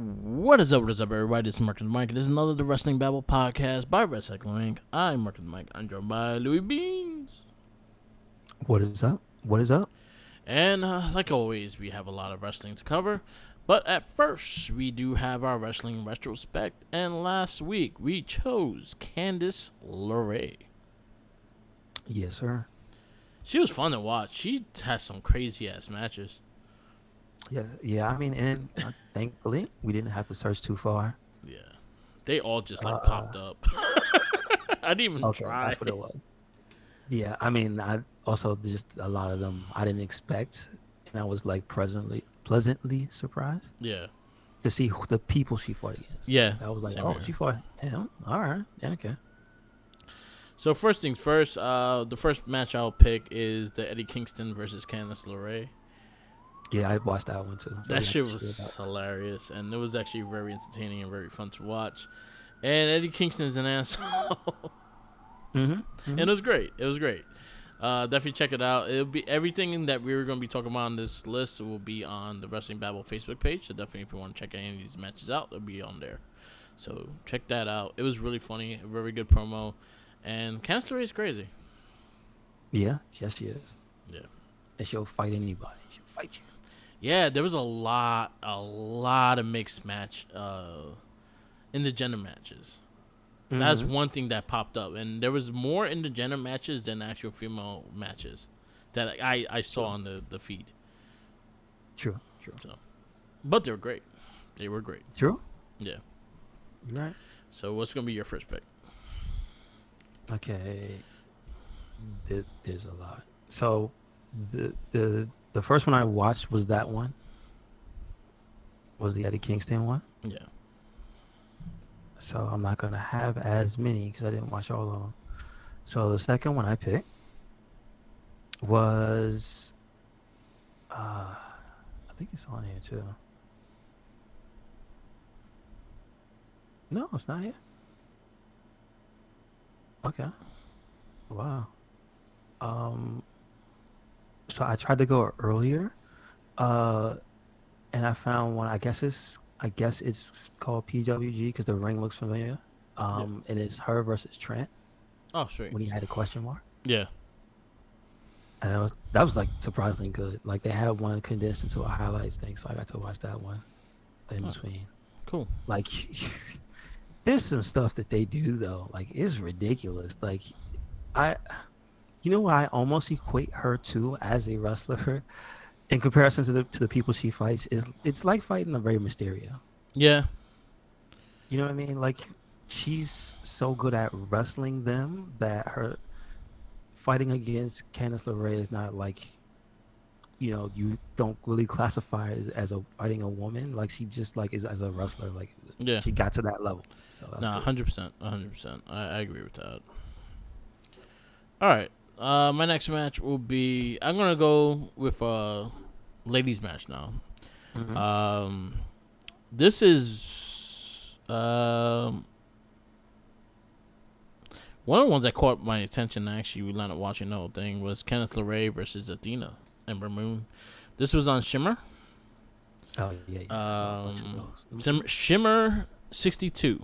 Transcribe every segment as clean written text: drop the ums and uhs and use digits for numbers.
What is up, everybody? This is Mark and Mike. This is another The Wrestling Babble podcast by Wrestling Inc. I'm Mark and Mike. I'm joined by Louis Beans. What is up? What is up? And like always, we have a lot of wrestling to cover. But at first, we do have our wrestling retrospect. And last week, we chose Candace Larray. Yes, sir. She was fun to watch. She has some crazy ass matches. Yeah. I mean, and thankfully, we didn't have to search too far. Yeah. They all just like Uh, popped up. I didn't even okay, try. that's what it was. Yeah, I mean, I also just a lot of them I didn't expect, and I was like pleasantly surprised Yeah. to see the people she fought against. Yeah. I was like, Same oh, here. she fought him. All right, yeah, okay. So first things first, the first match I'll pick is the Eddie Kingston versus Candice LeRae. Yeah, I watched that one too, so That we have shit to share was that. hilarious, and it was actually very entertaining and very fun to watch. And Eddie Kingston is an asshole, Mm-hmm. and it Mm-hmm. was great. It was great. Definitely check it out. It'll be everything that we were going to be talking about on this list will be on the Wrestling Babble Facebook page. So definitely, if you want to check any of these matches out, they'll be on there. So check that out. It was really funny, a very good promo, and Candice LeRae is crazy. Yeah, yes, she is, Yeah. and she'll fight anybody. She'll fight Yeah, there was a lot of mixed match in the gender matches. you. That's Mm-hmm. one thing that popped up, and there was more in the gender matches than actual female matches that I saw True. on the feed. True. True. So, but they were great. They were great. True. Yeah. You're right. So what's gonna be your first pick? Okay, there's a lot. So the first one I watched was that one, was the Eddie Kingston one. Yeah. So I'm not gonna have as many because I didn't watch all of them. So the second one I picked was I think it's on here too. No, it's not here. Okay. Wow. Um. So I tried to go earlier. Uh, and I found one. I guess it's called PWG because the ring looks familiar. Yeah. And it's her versus Trent Oh, sweet. when he had a question mark, Yeah. and that was like surprisingly good. Like they had one condensed into a highlights thing, so I got to watch that one in Oh, between. cool. Like there's some stuff that they do though, like it's ridiculous. Like I, what I almost equate her to as a wrestler in comparison to the people she fights is it's like fighting a Rey Mysterio. Yeah. You know what I mean? Like she's so good at wrestling them that her fighting against Candice LeRae is not like you don't really classify it as a fighting a woman. Like she just like is as a wrestler. Like Yeah. she got to that level, so that's Nah, good. 100%. 100%. I agree with that. All right. My next match will be. I'm gonna go with a ladies match now. Hmm. Um, this is one of the ones that caught my attention. Actually, we landed watching the whole thing was Kenneth Larray versus Athena Ember Moon. This was on Shimmer. Oh yeah, yeah. I saw a bunch of those. Shimmer 62.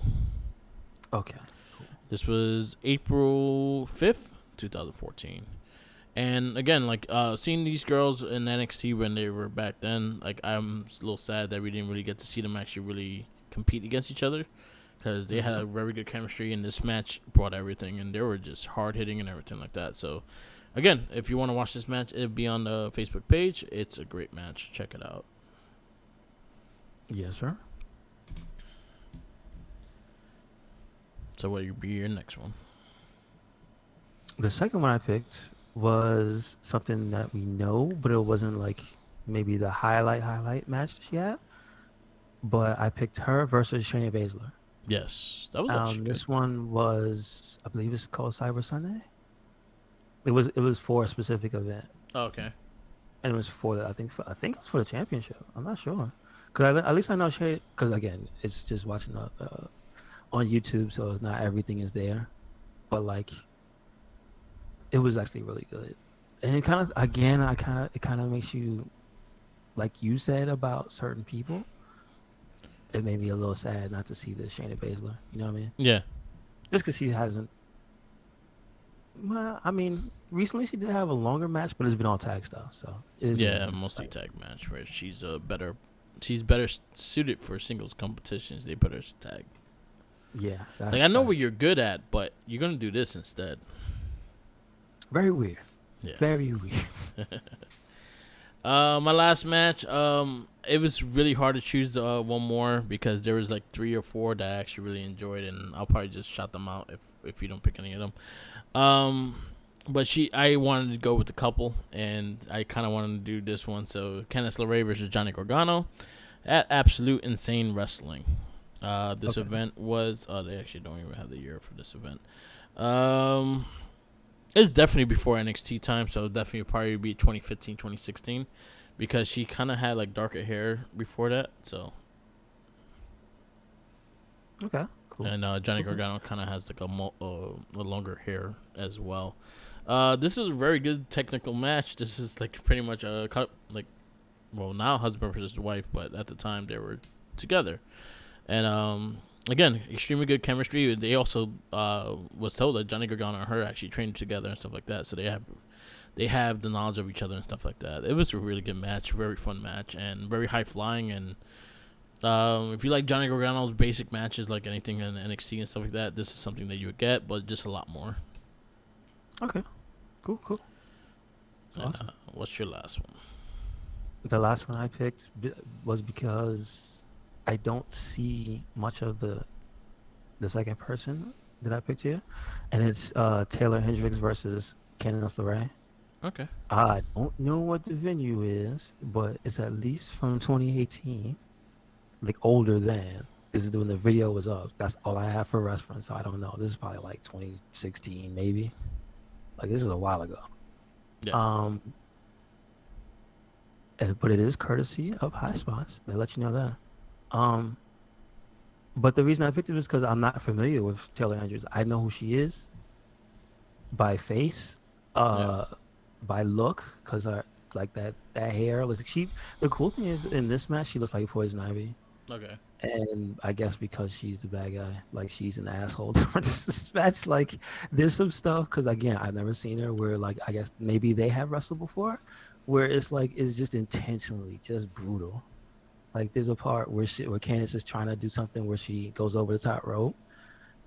Okay, cool. This was April 5th, 2014. And again, like seeing these girls in NXT when they were back then, like I'm a little sad that we didn't really get to see them actually really compete against each other because they had Hmm. a very good chemistry, and this match brought everything, and they were just hard hitting and everything like that. So again, if you want to watch this match, it'll be on the Facebook page. It's a great match. Check it out. Yes, sir. So what will be your next one? The second one I picked was something that we know, but it wasn't like maybe the highlight match she had. But I picked her versus Shayna Baszler. Yes, that was actually good. This one was, I believe it's called Cyber Sunday. It was for a specific event, Oh, okay. and it was for I think it was for the championship. I'm not sure, because at least I know Shay. Because again, it's just watching on YouTube, so it's not everything is there. But like, it was actually really good, and it kind of again, it kind of makes you like you said about certain people. it made me a little sad not to see this Shayna Baszler. You know what I mean? Yeah. Just because she hasn't. Well, I mean, recently she did have a longer match, but it's been all tag stuff, so it is what it Yeah, is. mostly Like, tag match where she's better suited for singles competitions. They put her as tag. yeah, It's that's like I know what that's you're good at, but you're gonna do this instead. very weird. Yeah. Very weird. My last match, it was really hard to choose one more because there was like 3 or 4 that I actually really enjoyed, and I'll probably just shout them out if you don't pick any of them. Um, but I wanted to go with a couple, and I kind of wanted to do this one. So Kenneth Larray versus Johnny Gargano at Absolute Insane Wrestling. This Okay. event was, they actually don't even have the year for this event. Um, it's definitely before NXT time, so definitely probably be 2015, 2016, because she kind of had like darker hair before that. So, Okay. Cool. and Johnny Cool. Gargano kind of has like a longer hair as well. This is a very good technical match. This is like pretty much a cut, like, well, now husband versus wife, but at the time they were together. And again, extremely good chemistry. They also was told that Johnny Gargano and her actually trained together and stuff like that. So they have the knowledge of each other and stuff like that. It was a really good match, very fun match, and very high flying. And if you like Johnny Gargano's basic matches, like anything in NXT and stuff like that, this is something that you would get, but just a lot more. Okay. Cool. Cool. That's And awesome. what's your last one? The last one I picked was because I don't see much of the second person that I picked here, and it's Taylor Hendricks versus Candace LeRae. Okay. I don't know what the venue is, but it's at least from 2018, like older than. This is when the video was up. That's all I have for reference, so I don't know. This is probably like 2016, maybe. Like this is a while ago. Yeah. Um, but it is courtesy of High Spots. They let you know that. Um, but the reason I picked it is because I'm not familiar with Taylor Andrews. I know who she is by face, Yeah. uh, by look, because like that hair. Like she, the cool thing is in this match she looks like Poison Ivy, Okay. and I guess because she's the bad guy, like she's an asshole towards this match. Like there's some stuff because again I've never seen her where like I guess maybe they have wrestled before, where it's like it's just intentionally just brutal. Like there's a part where Candace is trying to do something where she goes over the top rope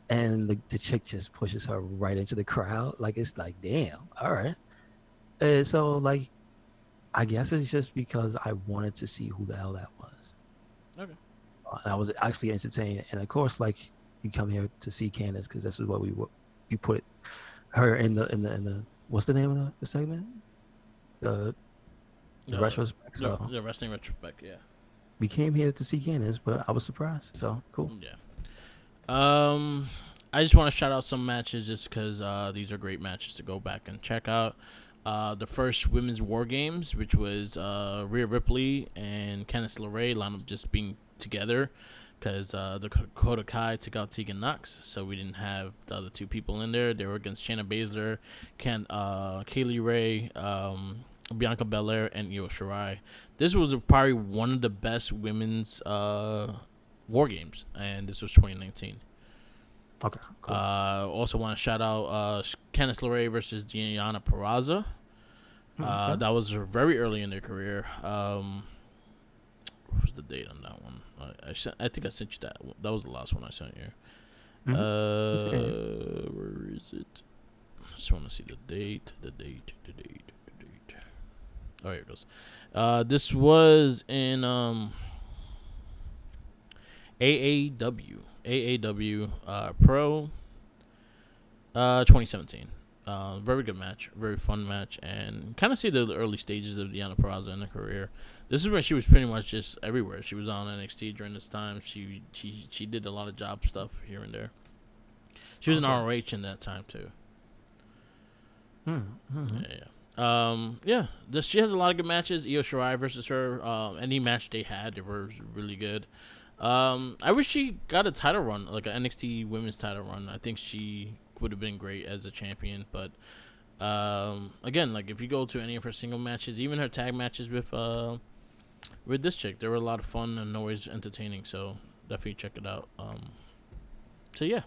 and the chick just pushes her right into the crowd. Like it's like damn, all right. And so like I guess it's just because I wanted to see who the hell that was. Okay. And I was actually entertained. And of course, like you come here to see Candace because this is what we put her in the what's the name of the segment? The retrospect. So The wrestling retrospect. Yeah. we came here to see Candace, but I was surprised. So cool. Yeah. I just want to shout out some matches just because these are great matches to go back and check out. The first women's war games, which was Rhea Ripley and Candice LeRae, line up just being together because the Dakota Kai took out Tegan Knox, so we didn't have the other two people in there. They were against Shayna Baszler, Kaylee Ray, Bianca Belaire, and Io Shirai. This was probably one of the best women's war games, and this was 2019. Okay, cool. Also want to shout out Kenneth Larae versus Daniana Peraza. Okay. That was very early in their career. What was the date on that one? I think I sent you that. That was the last one I sent you. Mm-hmm. Okay. Where is it? I just want to see the date. The date. Oh, here it goes. This was in AAW Pro 2017. Very good match, very fun match, and kind of see the early stages of Deanna Peraza in her career. This is when she was pretty much just everywhere. She was on NXT during this time. She did a lot of job stuff here and there. She was in Okay. ROH in that time too. Mm-hmm. Yeah, yeah. She has a lot of good matches. Io Shirai versus her. Any match they had, they were really good. I wish she got a title run, like an NXT Women's title run. I think she would have been great as a champion. But again, like if you go to any of her single matches, even her tag matches with this chick, they were a lot of fun and always entertaining. So definitely check it out. So yeah,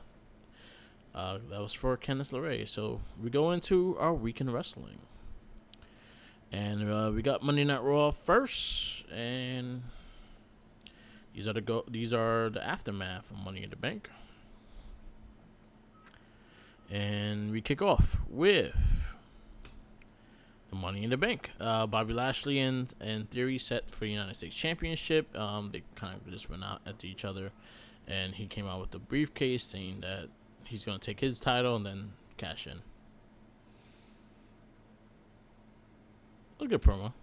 that was for Kenneth Larray. So we go into our week in wrestling, and we got Monday Night Raw first, and these are the aftermath of Money in the Bank, and we kick off with the Money in the Bank. Bobby Lashley and Theory set for the United States Championship. They kind of just went out at each other, and he came out with the briefcase saying that he's going to take his title and then cash in. A good promo.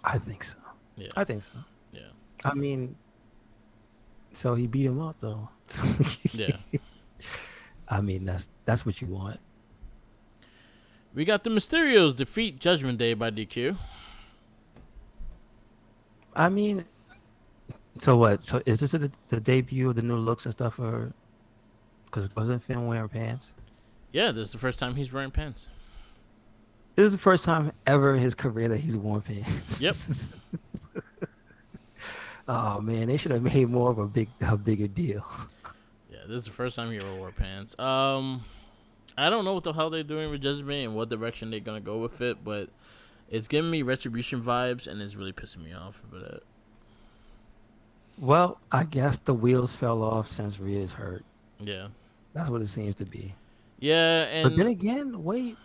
I think so. Yeah. I think so. Yeah. I mean, so he beat him up though. Yeah. I mean, that's what you want. We got the Mysterios defeat Judgment Day by DQ. I mean, so what? So is this the debut of the new looks and stuff, or because it wasn't Finn wearing pants? Yeah, this is the first time he's wearing pants. This is the first time ever in his career that he's worn pants. Yep. Oh man, they should have made more of a bigger deal. Yeah, this is the first time he ever wore pants. I don't know what the hell they're doing with Judgment Day and what direction they're gonna go with it, but it's giving me Retribution vibes, and it's really pissing me off for that. Well, I guess the wheels fell off since Rhea's hurt. Yeah. That's what it seems to be. Yeah, and but then again, wait,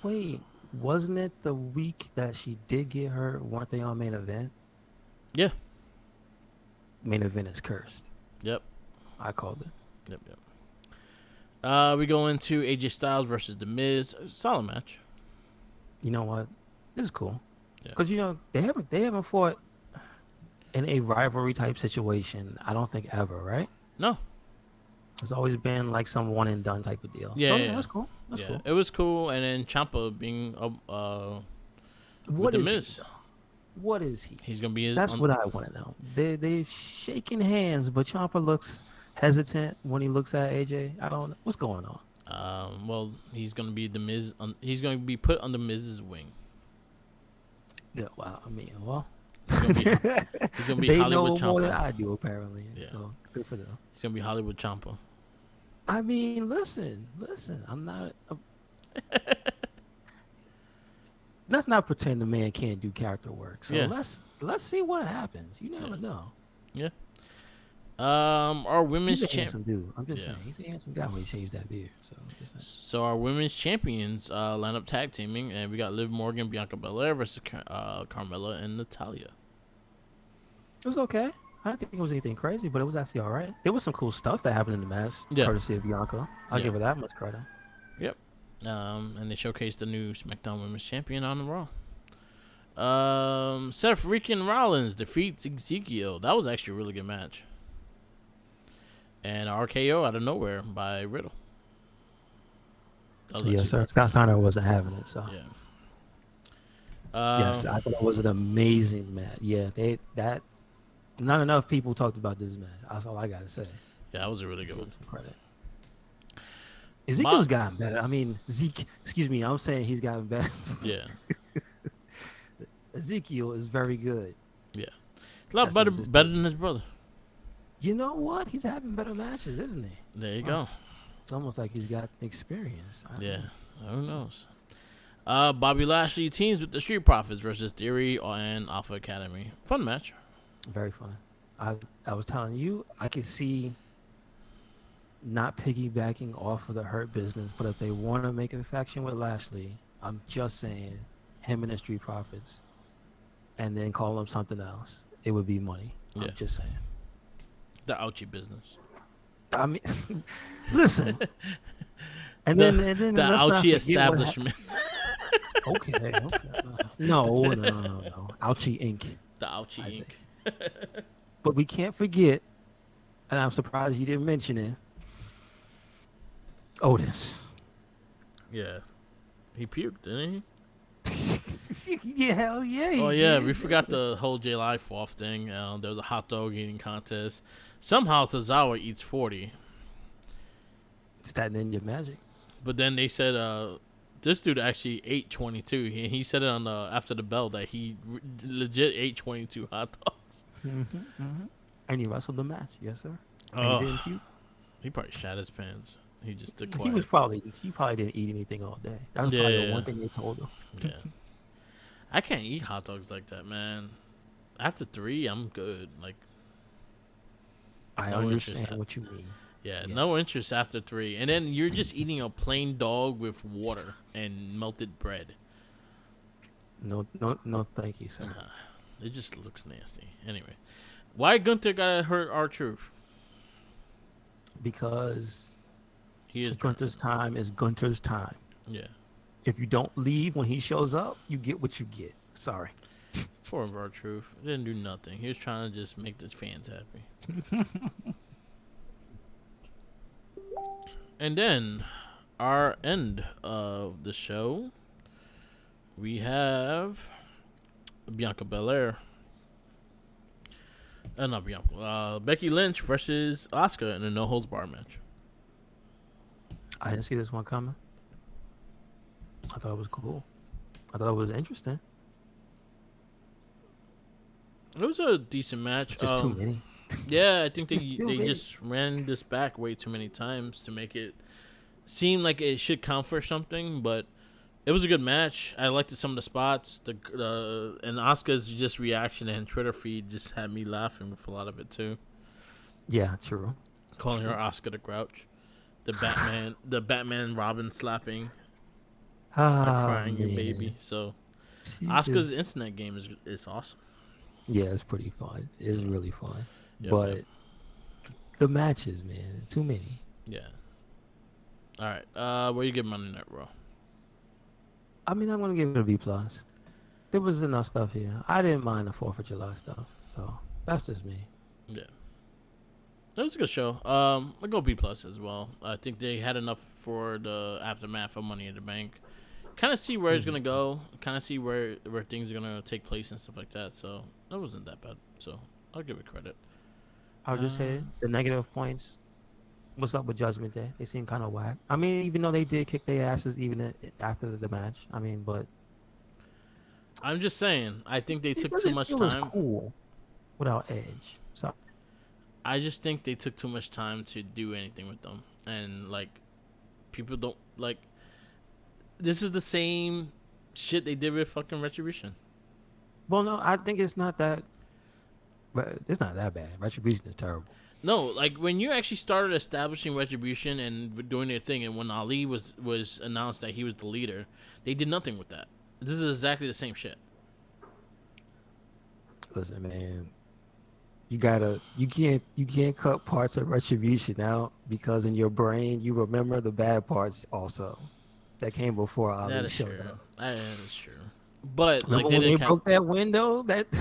wasn't it the week that she did get hurt? Weren't they on main event? Yeah. Main event is cursed. Yep. I called it. Yep. We go into AJ Styles versus The Miz. Solid match. You know what? This is cool. Yeah. Because they haven't fought in a rivalry type situation. I don't think ever, right? No. It's always been like some one and done type of deal. Yeah, so, yeah. That's cool. That's cool. It was cool, and then Ciampa being what The is Miz. he? What is he? He's gonna be. That's what I want to know. They shaking hands, but Ciampa looks hesitant when he looks at AJ. I don't know what's going on. Well, he's gonna be The Miz. He's gonna be put under Miz's wing. Yeah. Well, I mean, well. He's gonna be they Hollywood know more than Ciampa. I do, apparently. Yeah. So good for them. He's gonna be Hollywood Ciampa. I mean, listen. I'm not. Let's not pretend the man can't do character work. So Yeah. let's see what happens. You never know. Yeah. Our women's He's a handsome dude. I'm just saying, he's a handsome guy when he shaves that beard. So our women's champions line up tag teaming, and we got Liv Morgan, Bianca Belair versus Carmelo and Natalya. It was okay. I didn't think it was anything crazy, but it was actually all right. There was some cool stuff that happened in the match, courtesy of Bianca. I'll give her that much credit. Yep. And they showcased the new SmackDown Women's Champion on the Raw. Seth freaking Rollins defeats Ezekiel. That was actually a really good match. And RKO out of nowhere by Riddle. Yes, sir. Scott Steiner wasn't having it, so. Yeah. Yes, I thought it was an amazing match. Yeah, not enough people talked about this match. That's all I gotta say. Yeah, that was a really good one. Some credit. Ezekiel's gotten better. I mean, I'm saying he's gotten better. Yeah. Ezekiel is very good. Yeah. A lot better than his brother. You know what? He's having better matches, isn't he? There you go. It's almost like he's got experience. Who knows? Bobby Lashley teams with the Street Profits versus Theory and Alpha Academy. Fun match. Very fun. I was telling you, I could see not piggybacking off of the Hurt Business, but if they want to make a faction with Lashley, I'm just saying him and the Street Profits, and then call them something else. It would be money. I'm just saying. The ouchie business. I mean, listen. And then the ouchie establishment. Okay. No. Ouchie Inc. The ouchie Inc. But we can't forget, and I'm surprised you didn't mention it, Otis. Yeah. He puked, didn't he? Yeah, hell yeah. Oh, yeah. We forgot the whole J Life off thing. There was a hot dog eating contest. Somehow Tozawa eats 40. It's that ninja magic. But then they said this dude actually ate 22. He said it on after the bell that he legit ate 22 hot dogs. And he wrestled the match, yes, sir. And he Oh, didn't puke. he probably shat his pants. He just He declared. he probably didn't eat anything all day. That was probably the Yeah, one thing they told him. yeah. I can't eat hot dogs like that, man. After 3, I'm good. Like, I no interest. understand what you mean. Yeah, no Yes. interest after 3. And then you're just eating a plain dog with water and melted bread. No, no, no. Thank you, sir. Nah, it just looks nasty. Anyway, why Gunther gotta hurt R-Truth? Because He is drunk. Gunther's time is Gunther's time. Yeah. If you don't leave when he shows up, you get what you get. Sorry. Poor R-Truth. Didn't do nothing. He was trying to just make the fans happy. And then, our end of the show, we have Bianca Bellaire. Not Bianca. Becky Lynch versus Asuka in a no holds bar match. I didn't see this one coming. I thought it was cool. I thought it was interesting. It was a decent match. Just too many. Yeah, I think Just too they many. just ran this back way too many times to make it seem like it should count for something, but it was a good match. I liked some of the spots. And Asuka's just reaction and Twitter feed just had me laughing with a lot of it too. Yeah, true. Calling True. her Asuka the Grouch, the Batman Robin slapping, crying your baby. So Asuka's internet game is awesome. Yeah, it's pretty fun. It's really fun. Yep, But yep. the matches, man, too many. Yeah. All right. Where you give Monday Night Raw? I mean, I'm gonna give it a B plus. There was enough stuff here. I didn't mind the 4th of July stuff, so that's just me. Yeah. That was a good show. I go B plus as well. I think they had enough for the aftermath of Money in the Bank. Kind of see where it's gonna go. Kind of see where things are gonna take place and stuff like that. So that wasn't that bad. So I'll give it credit. I'll just say the negative points. What's up with Judgment Day? They seem kind of whack. I mean, even though they did kick their asses even after the match. I mean, but I'm just saying. I think they it took too doesn't much feel as time. cool without Edge. So I just think they took too much time to do anything with them, and like people don't like. This is the same shit they did with fucking Retribution. well, no, I think it's not that. But it's not that bad. Retribution is terrible. No, like when you actually started establishing Retribution and doing their thing, and when Ali was announced that he was the leader, they did nothing with that. This is exactly the same shit. Listen, man, you can't cut parts of Retribution out because in your brain you remember the bad parts also that came before That Ali is showed true. up. That is true. But Remember like they when they didn't broke that window? That yeah.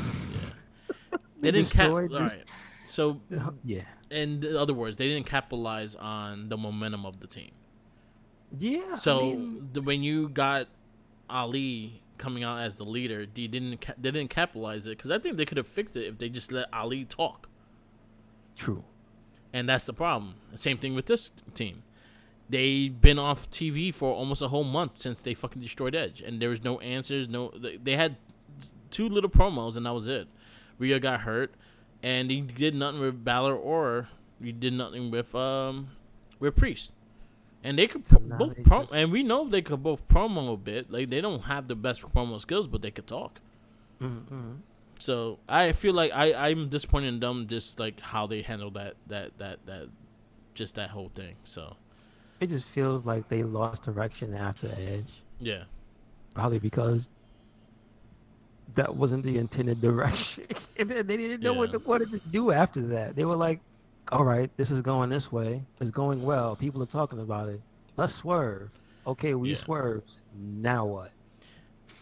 they They didn't cap. All destroyed this. right. So, Yeah, in other words, they didn't capitalize on the momentum of the team. yeah. I So mean, when you got Ali coming out as the leader, they didn't capitalize it because I think they could have fixed it if they just let Ali talk. true. And that's the problem. Same thing with this team. They've been off TV for almost a whole month since they fucking destroyed Edge, and there was no answers. No, they had 2 little promos, and that was it. Rhea got hurt, and he did nothing with Balor, or he did nothing with Priest. And they could So now both they promo, just and we know they could both promo a bit. Like they don't have the best promo skills, but they could talk. mm-mm. So I feel like I'm disappointed in them, just like how they handled that just that whole thing. So It just feels like they lost direction after Edge, yeah, probably because that wasn't the intended direction. And then they didn't know yeah, what they wanted to do after that. They were like, all right, this is going this way. It's going well. People are talking about it. Let's swerve. Okay, we yeah. swerved. Now what?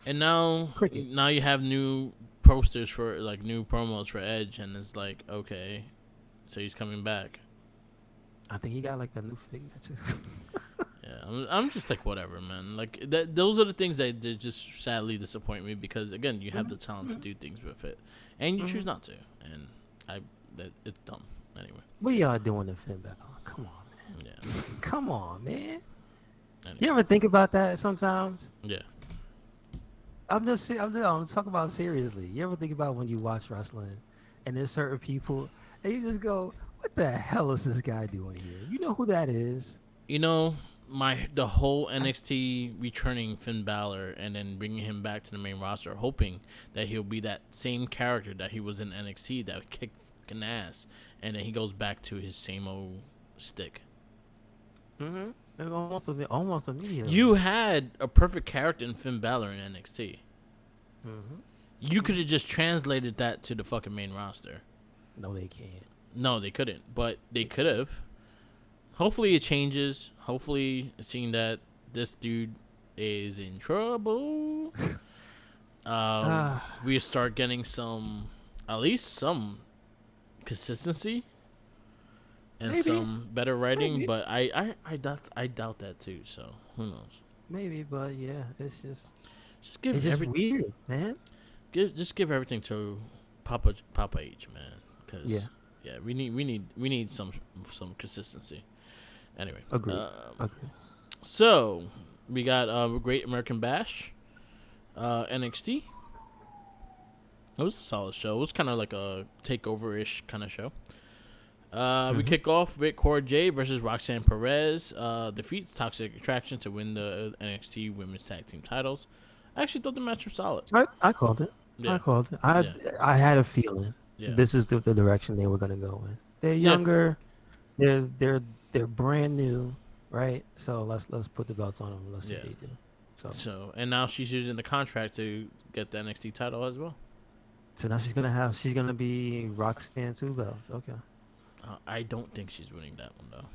And now Crickets. you have new posters for like new promos for Edge, and it's like okay, so he's coming back. I think he got like the new figure too. Yeah, I'm just like whatever, man. Like those are the things that just sadly disappoint me because again, you have the talent to do things with it, and you choose not to, and it's dumb anyway. What y'all doing to Finn Balor? Come on, man. Yeah, Come on, man. anyway. You ever think about that sometimes? Yeah, I'm talking about seriously. You ever think about when you watch wrestling and there's certain people, and you just go, "What the hell is this guy doing here?" You know who that is? You know, the whole NXT returning Finn Balor and then bringing him back to the main roster, hoping that he'll be that same character that he was in NXT that kicked fucking ass, and then he goes back to his same old stick. Almost immediately. You had a perfect character in Finn Balor in NXT. Mm-hmm. You could have just translated that to the fucking main roster. No, they can't. No, they couldn't, but they could have. Hopefully it changes. Hopefully, seeing that this dude is in trouble, we start getting at least some consistency and Maybe. some better writing. Maybe. But I doubt that too. So who knows? Maybe, but yeah, it's just weird, man. Just give everything to Papa H, man. Cause yeah, we need some consistency. Anyway, Agreed. So we got Great American Bash, NXT. It was a solid show. It was kind of like a takeover-ish kind of show. We kick off with Cora Jade versus Roxanne Perez. Defeats Toxic Attraction to win the NXT Women's Tag Team titles. I actually thought the match was solid. I called it. Yeah. I had a feeling. Yeah. This is the direction they were gonna go in. They're younger. Yeah. They're brand new, right? So let's put the belts on them. Let's see what they do. So and now she's using the contract to get the NXT title as well. So now she's gonna be Roxanne 2 belts. Okay. I don't think she's winning that one though.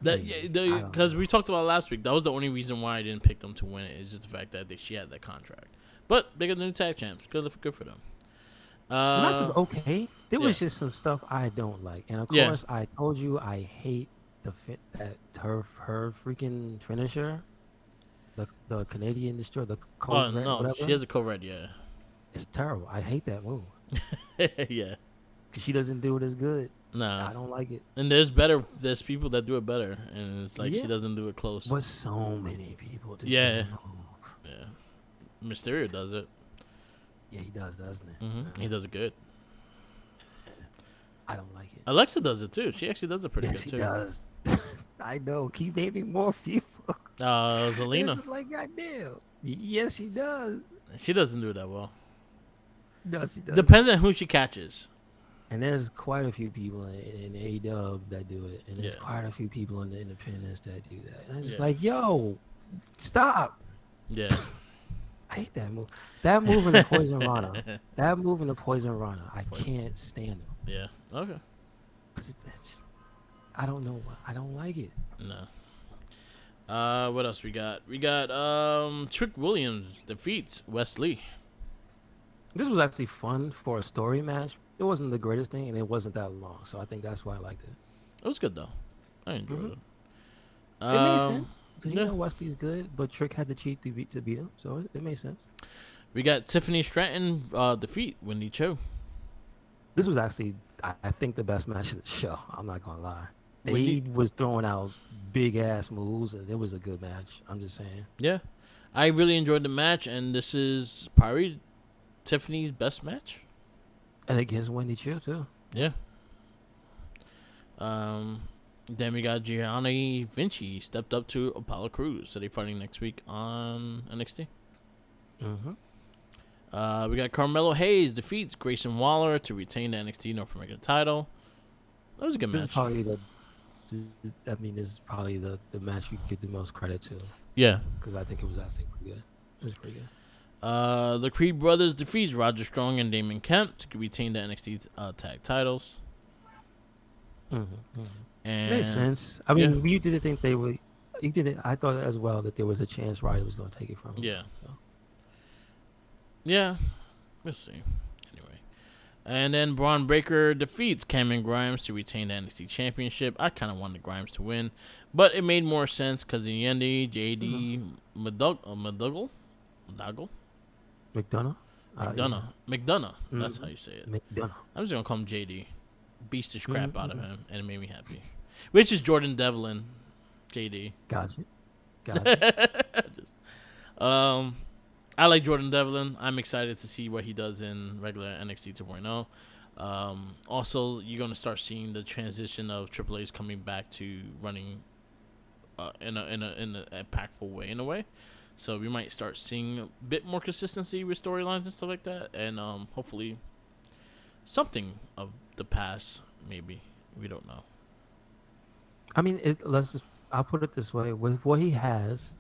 Because we talked about last week. That was the only reason why I didn't pick them to win it. Is just the fact that she had that contract. But they got the new tag champs. Good for them. The match was okay. There was just some stuff I don't like, and of course I told you I hate her freaking finisher, the Canadian Destroyer, the code red, whatever. She has a code red, yeah. It's terrible. I hate that move. Yeah. Cause she doesn't do it as good. Nah. I don't like it. And there's people that do it better, and it's like she doesn't do it close. But so many people do. Yeah. Yeah. Mysterio does it. Yeah, he does, doesn't he? Mm-hmm. He does it good. I don't like it. Alexa does it too. She actually does it pretty good too. Yeah, she does. I know. Keep naming more people. Zelina. It's like, goddamn. Yes, she does. She doesn't do it that well. No, she does. Depends on who she catches. And there's quite a few people in A-Dub that do it. And there's quite a few people in the independents that do that. And it's just like, yo, stop. Yeah. I hate that move. That move in the Poison Rana. I can't stand them. Yeah. Okay. I don't know why. I don't like it. No. What else we got? We got Trick Williams defeats Wesley. This was actually fun for a story match. It wasn't the greatest thing, and it wasn't that long, so I think that's why I liked it. It was good though. I enjoyed it. It made sense because you know Wesley's good, but Trick had to cheat to beat him, so it made sense. We got Tiffany Stratton defeat Wendy Cho. This was actually, I think, the best match of the show. I'm not gonna lie. He was throwing out big ass moves, and it was a good match. I'm just saying. Yeah, I really enjoyed the match, and this is probably Tiffany's best match. And against Wendy Cho too. Yeah. Then we got Gianni Vinci stepped up to Apollo Crews, so they're fighting next week on NXT. We got Carmelo Hayes defeats Grayson Waller to retain the NXT North American title. That was a good match. This is probably the match you give the most credit to. Yeah. Because I think it was actually pretty good. It was pretty good. The Creed brothers defeats Roger Strong and Damon Kemp to retain the NXT tag titles. And makes sense. I mean, you didn't think they would. You didn't. I thought as well that there was a chance Ryder was going to take it from him. Yeah. So. Yeah. Let's see. Anyway, and then Braun Breaker defeats Cameron Grimes to retain the NXT Championship. I kind of wanted Grimes to win, but it made more sense because in the end, JD McDougall. McDonough. That's how you say it. McDonough. I'm just gonna call him JD. Beast the crap out of him, and it made me happy. Which is Jordan I like Jordan Devlin. I'm excited to see what he does in regular NXT 2.0. Also, you're gonna start seeing the transition of Triple A's coming back to running in a impactful way in a way. So we might start seeing a bit more consistency with storylines and stuff like that, and hopefully something of the past. Maybe we don't know. I mean, I'll put it this way: with what he has,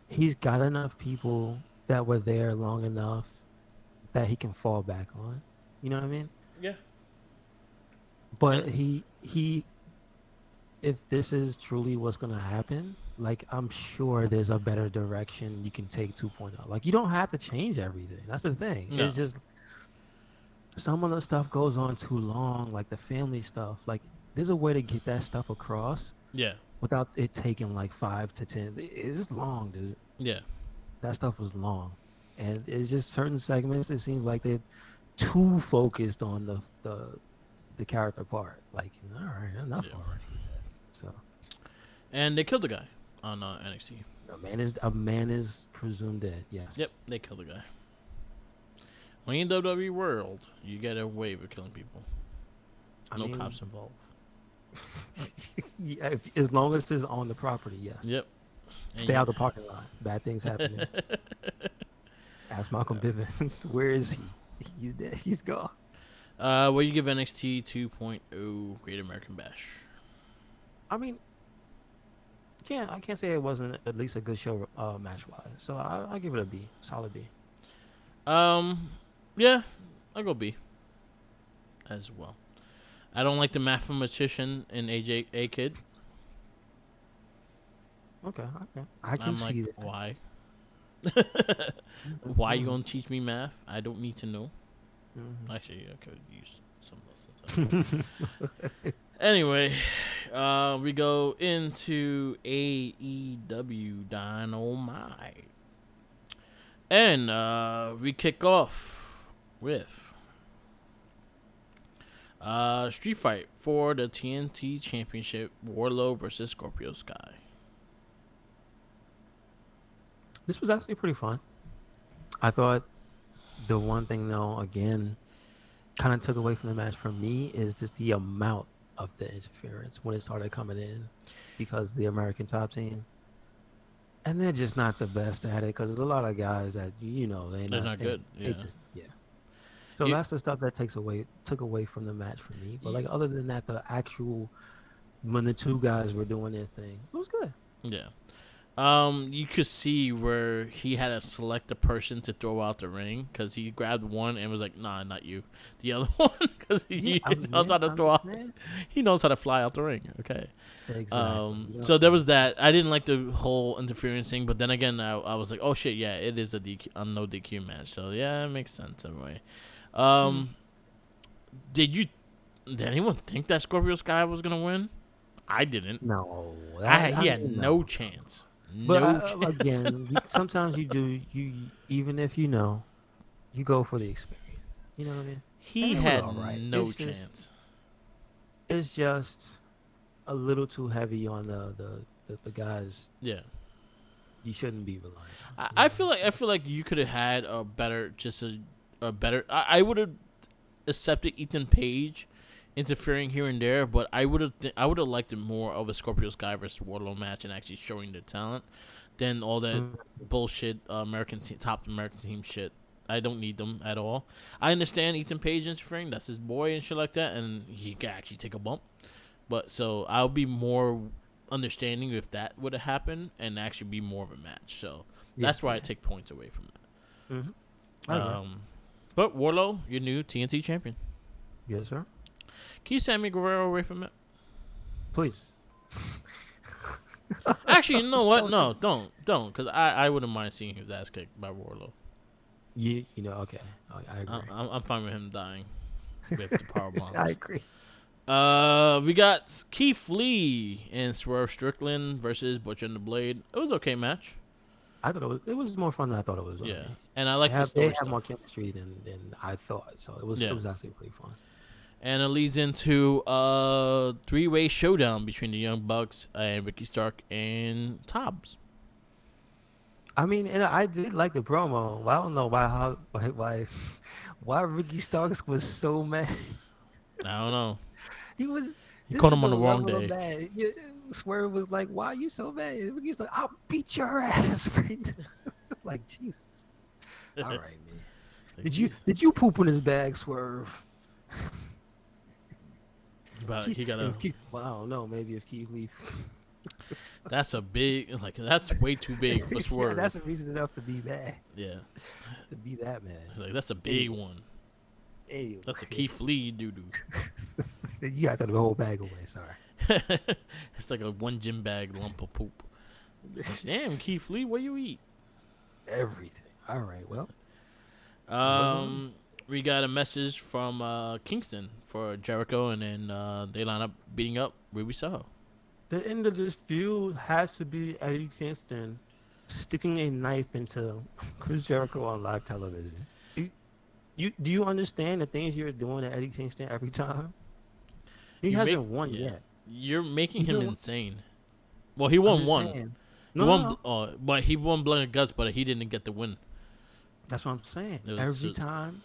he's got enough people that were there long enough that he can fall back on. You know what I mean? Yeah. But he if this is truly what's gonna happen, like I'm sure there's a better direction you can take 2.0. Like you don't have to change everything. That's the thing. No. It's just some of the stuff goes on too long, like the family stuff. Like there's a way to get that stuff across Yeah. without it taking like 5 to 10. It's long, dude. Yeah. That stuff was long, and it's just certain segments. It seems like they're too focused on the character part. Like, all right, enough Yeah. already. So, And they killed the guy on NXT. a man is presumed dead. Yes. Yep, they killed the guy. When you're in WWE world, you get away with killing people. No cops involved. Yeah, as long as it's on the property, yes. Yep. Stay out of the parking lot. Bad things happening. Ask Malcolm Bivens. Where is he? He's dead. He's gone. What do you give NXT 2.0 Great American Bash? I mean, I can't say it wasn't at least a good show match wise. So I'll give it a B, solid B. Yeah, I'll go B as well. I don't like the mathematician in A Kid. Okay. I can see that. Why? Why you gonna teach me math? I don't need to know. Mm-hmm. Actually, I could use some lessons. Anyway, we go into AEW Dynamite. And we kick off with Street Fight for the TNT Championship, Wardlow versus Scorpio Sky. This was actually pretty fun. I thought the one thing, though, again, kind of took away from the match for me is just the amount of the interference when it started coming in because the American top team. And they're just not the best at it because there's a lot of guys that, they're not good. Yeah. So that's the stuff that took away from the match for me. But like other than that, the actual when the two guys were doing their thing, it was good. Yeah. You could see where he had to select a person to throw out the ring because he grabbed one and was like, "Nah, not you." The other one because he knows how to throw out. He knows how to fly out the ring. Okay. Exactly. So there was that. I didn't like the whole interference thing, but then again, I was like, "Oh shit, yeah, it is a no DQ match." So yeah, it makes sense anyway. Did anyone think that Scorpio Sky was gonna win? I didn't. No, he had no chance. But again, sometimes you do. You even if you go for the experience. You know what I mean? He had no chance. It's just a little too heavy on the guys. Yeah. You shouldn't be relying on. I feel like you could have had a better I would have accepted Ethan Page interfering here and there, but I would have liked it more of a Scorpio Sky versus Wardlow match and actually showing their talent than all that bullshit top American team shit. I don't need them at all. I understand Ethan Page interfering, that's his boy and shit like that, and he can actually take a bump. But so I'll be more understanding if that would have happened and actually be more of a match. So that's why I take points away from that. But Wardlow, your new TNT champion. Yes, sir. Can you Sammy Guerrero away from it? Please. Actually, you know what? No, don't, because I wouldn't mind seeing his ass kicked by Wardlow. Okay. I agree. I'm fine with him dying with the powerbomb. I agree. We got Keith Lee and Swerve Strickland versus Butcher and the Blade. It was an okay match. I thought it was more fun than I thought it was. Yeah, and I like the story stuff. They had more chemistry than I thought, so it was actually pretty fun. And it leads into a three-way showdown between the Young Bucks and Ricky Stark and Tobbs. I mean, and I did like the promo. I don't know why Ricky Starks was so mad. I don't know. He was. He This caught is him on the the wrong level of day. bad. Swerve was like, "Why are you so mad?" Ricky's like, "I'll beat your ass." Right now. Just like Jesus. All right, man. Like, Did you Jesus. did you poop in his bag, Swerve? But he got a. Well, I don't know. Maybe if Keith Lee. That's a big. Like that's way too big for Yeah, Swerve. that's a reason enough to be mad. Yeah. To be that mad. Like that's a big Anyway, one. anyway. That's a Keith Lee doo doo. You got to throw the whole bag away. Sorry. It's like a one gym bag lump of poop. Like, damn, Keith Lee, what you eat? Everything. All right. Well, it wasn't me. Um, we got a message from Kingston for Jericho, and then they line up beating up Ruby Soho. The end of this feud has to be Eddie Kingston sticking a knife into Chris Jericho on live television. Do you understand the things you're doing to Eddie Kingston every time? He You make hasn't won yeah, yet. you're making He's him been. insane. Well, he I'm won just one. saying. He No, no, won, no. but he won blood and guts, but he didn't get the win. That's what I'm saying. It was Every time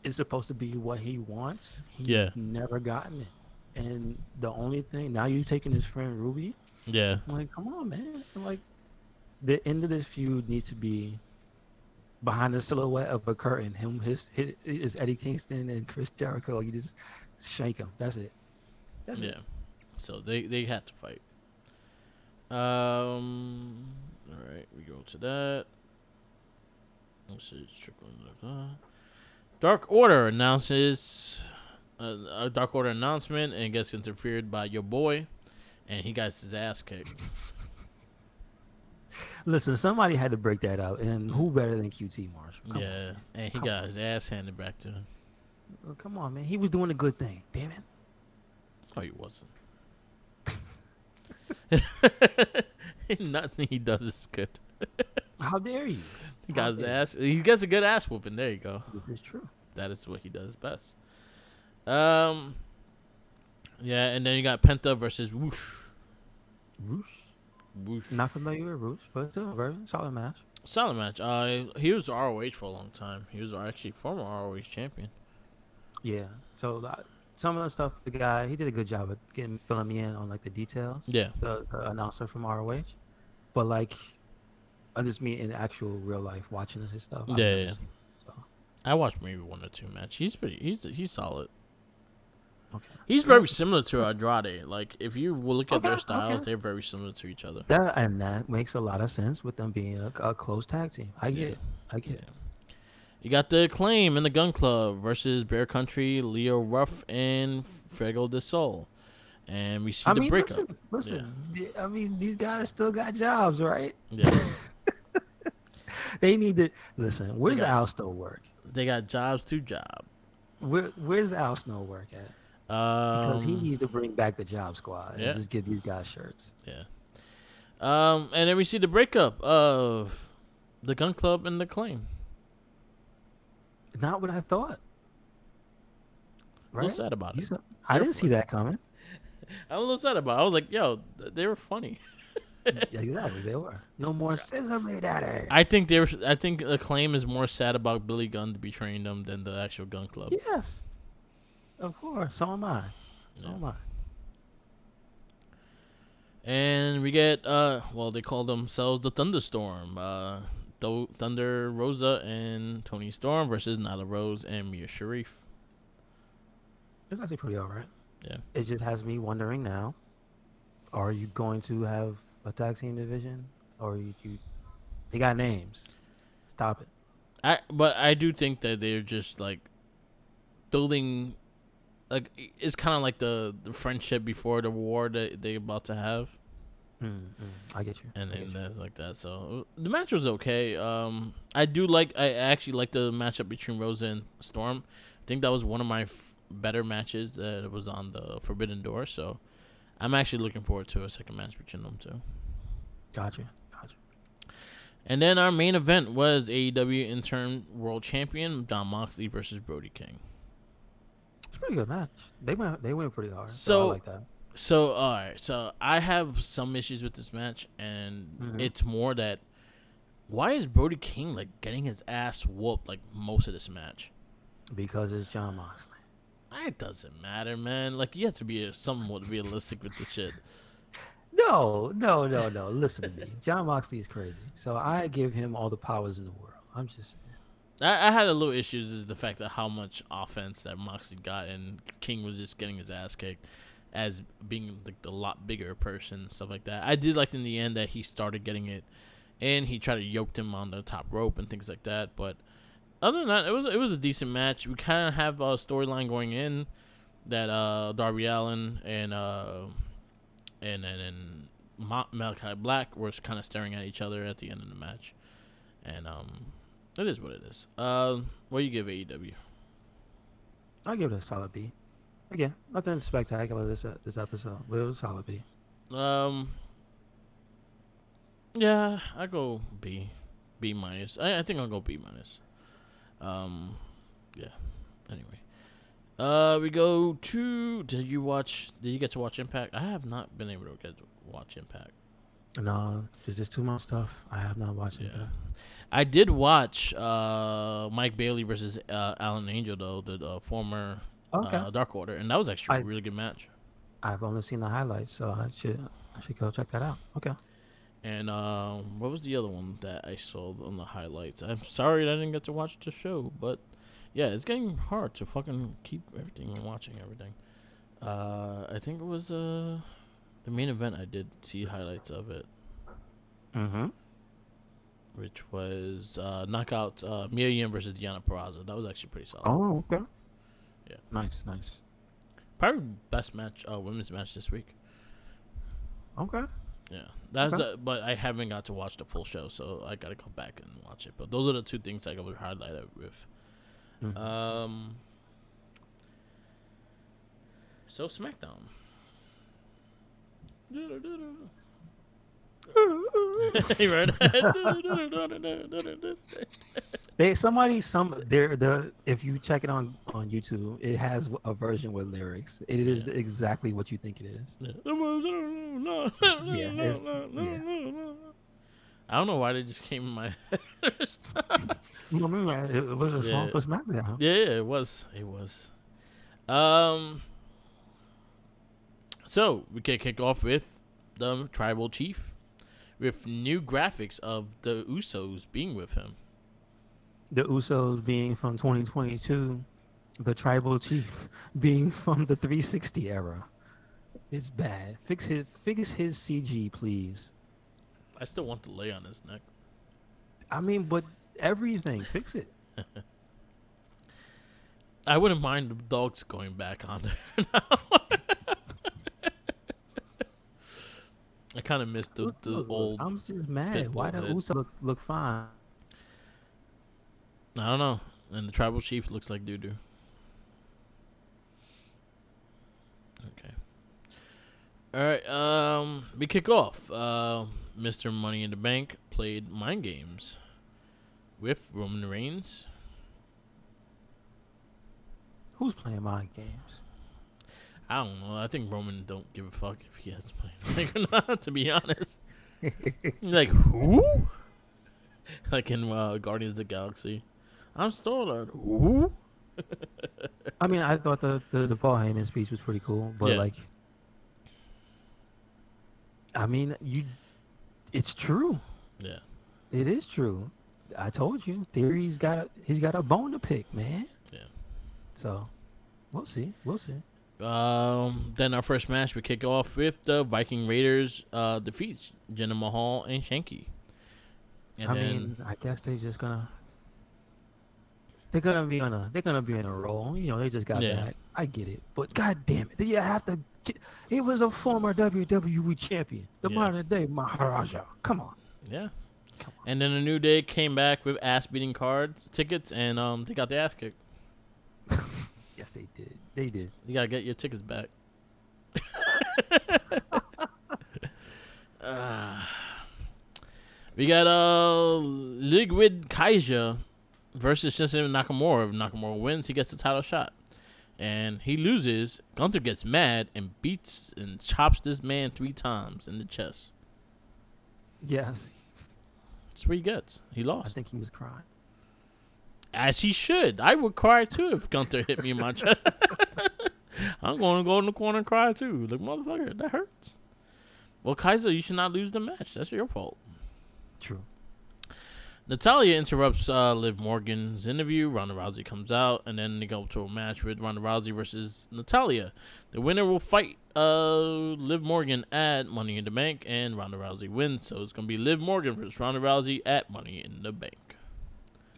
it's supposed to be what he wants. yeah, He's never gotten it. And the only thing now you're taking his friend Ruby. yeah, I'm like, come on, man. I'm like, the end of this feud needs to be behind the silhouette of a curtain. His Eddie Kingston and Chris Jericho. You just shake him. That's it. That's it. yeah. So they had to fight. All right, we go to that. Let's see, Dark Order announces a Dark Order announcement and gets interfered by your boy, and he got his ass kicked. Listen, somebody had to break that out, and who better than QT Marshall? Come on, Yeah, man. and he Come got his ass handed back to him. on. Come on, man. He was doing a good thing. Damn it. Oh, he wasn't. Nothing he does is good. How dare you? He How got his dare you? ass. He gets a good ass whooping. There you go. This is true. That is what he does best. Um, yeah, and then you got Penta versus Whoosh. Roosh? Whoosh. Not familiar with Roosh, but still a very solid match. Solid match. He was ROH for a long time. He was actually former ROH champion. Yeah. So some of the stuff the guy he did a good job of filling me in on like the details. Yeah. The announcer from ROH, but like I just mean in actual real life watching his stuff. I've Yeah, never yeah. seen it, so I watched maybe one or two matches. He's solid. okay. He's Well, very similar to Andrade. Like if you will look at their styles, okay. they're very similar to each other. That makes a lot of sense with them being a close tag team. I get Yeah. it. I get Yeah. it. You got the Acclaim and the Gun Club versus Bear Country, Leo Ruff, and Fuego de Sol. And we see I the mean, breakup. listen. I mean, these guys still got jobs, right? Yeah. They need to listen. Where's got- Al still work? They got jobs to job. Where's Al Snow work at? Because he needs to bring back the Job Squad and Yeah. just get these guys shirts. Yeah. And then we see the breakup of the Gun Club and the Acclaim. Not what I thought. A Right? little sad about it. I didn't see that coming. I'm a little sad about it. I was like, yo, they were funny. Yeah, exactly. They were. No more scissor me daddy. I think Acclaim is more sad about Billy Gunn betraying them than the actual Gun Club. Yes. Of course. So am I. So Yeah. am I. And we get they call themselves the Thunderstorm. Thunder Rosa and Tony Storm versus Nyla Rose and Mia Sharif. It's actually pretty alright. Yeah. It just has me wondering now. Are you going to have a tag team division? Or they got names. Stop it. But I do think that they're just like building, like it's kind of like the friendship before the war that they about to have, I get you. and I get then you. that's like that. So the match was okay. I actually like the matchup between Rosa and Storm. I think that was one of my better matches that was on the Forbidden Door. So I'm actually looking forward to a second match between them two. Gotcha. And then our main event was AEW Interim World Champion Don Moxley versus Brody King. It's a pretty good match. They went pretty hard. So So I like that. So alright, so I have some issues with this match, and it's more that Why is Brody King like getting his ass whooped like most of this match? Because it's John Moxley. It doesn't matter, man. Like you have to be somewhat realistic with this shit. No. Listen to me. John Moxley is crazy. So I give him all the powers in the world. I'm just I had a little issues is the fact that how much offense that Moxley got and King was just getting his ass kicked as being like the lot bigger person stuff like that. I did like in the end that he started getting it and he tried to yoke him on the top rope and things like that. But other than that, it was a decent match. We kind of have a storyline going in that Darby Allin and Malachi Black were kind of staring at each other at the end of the match, and it is what it is. What do you give AEW? I'll give it a solid B. Again, nothing spectacular this episode, but it was a solid B. Um, yeah, I go B minus. I think I'll go B minus. Um, yeah. Anyway, we go to. Did you get to watch Impact? I have not been able to get to watch Impact. No, there's just too much stuff. I have not watched it. Yeah. I did watch Mike Bailey versus Alan Angel though, the former Okay. Dark Order, and that was actually a I really good match. I've only seen the highlights, so I should go check that out. Okay. And what was the other one that I saw on the highlights? I'm sorry that I didn't get to watch the show, but yeah, it's getting hard to fucking keep everything and watching everything. I think it was the main event. I did see highlights of it, Mm-hmm. which was knockout Mia Yim versus Deanna Peraza. That was actually pretty solid. Oh, okay. Yeah. Nice. Probably best match, women's match this week. Okay. Yeah, that's. Okay. But I haven't got to watch the full show, so I gotta go back and watch it. But those are the two things I would highlight it with. Mm-hmm. So SmackDown. You right? If you check it on YouTube, it has a version with lyrics. It is exactly what you think it is. Yeah. Yeah, yeah. I don't know why they just came in my head. I mean, it was a song for SmackDown. Yeah, it was. Um, so we can kick off with the Tribal Chief with new graphics of the Usos being with him. The Usos being from 2022, the Tribal Chief being from the 360 era. It's bad. Fix his CG, please. I still want the lay on his neck. I mean, but everything, fix it. I wouldn't mind the dogs going back on there now. I kind of missed the old. I'm just mad. Why the Usos look fine? I don't know. And the Tribal Chief looks like doo doo. Okay. All right. We kick off. Mr. Money in the Bank played Mind Games with Roman Reigns. Who's playing mind games? I don't know. I think Roman don't give a fuck if he has to play like or not. To be honest, like who? Like in Guardians of the Galaxy, I'm Star-Lord. Who? I mean, I thought the Paul Heyman speech was pretty cool, but like, I mean, it's true. Yeah, it is true. I told you, Theory's got a bone to pick, man. Yeah. So, we'll see. Then our first match we kick off with the Viking Raiders defeats Jinder Mahal and Shanky. And I mean, I guess they're gonna be on a roll. You know, they just got back. I get it, but god damn it, do you have to? He was a former WWE champion, the modern day Maharaja. Come on. Yeah. Come on. And then a New Day came back with ass beating tickets, and they got their ass kicked. Yes, they did. They did. You gotta get your tickets back. We got Liquid Kaiser versus Shinsuke Nakamura. If Nakamura wins, he gets the title shot. And he loses. Gunther gets mad and beats and chops this man 3 times in the chest. Yes. That's what he gets. He I lost. think he was crying. As he should. I would cry too if Gunther hit me in my chest. I'm going to go in the corner and cry too. Like, motherfucker, that hurts. Well, Kaiser, you should not lose the match. That's your fault. True. Natalya interrupts Liv Morgan's interview. Ronda Rousey comes out, and then they go to a match with Ronda Rousey versus Natalya. The winner will fight Liv Morgan at Money in the Bank, and Ronda Rousey wins. So it's going to be Liv Morgan versus Ronda Rousey at Money in the Bank.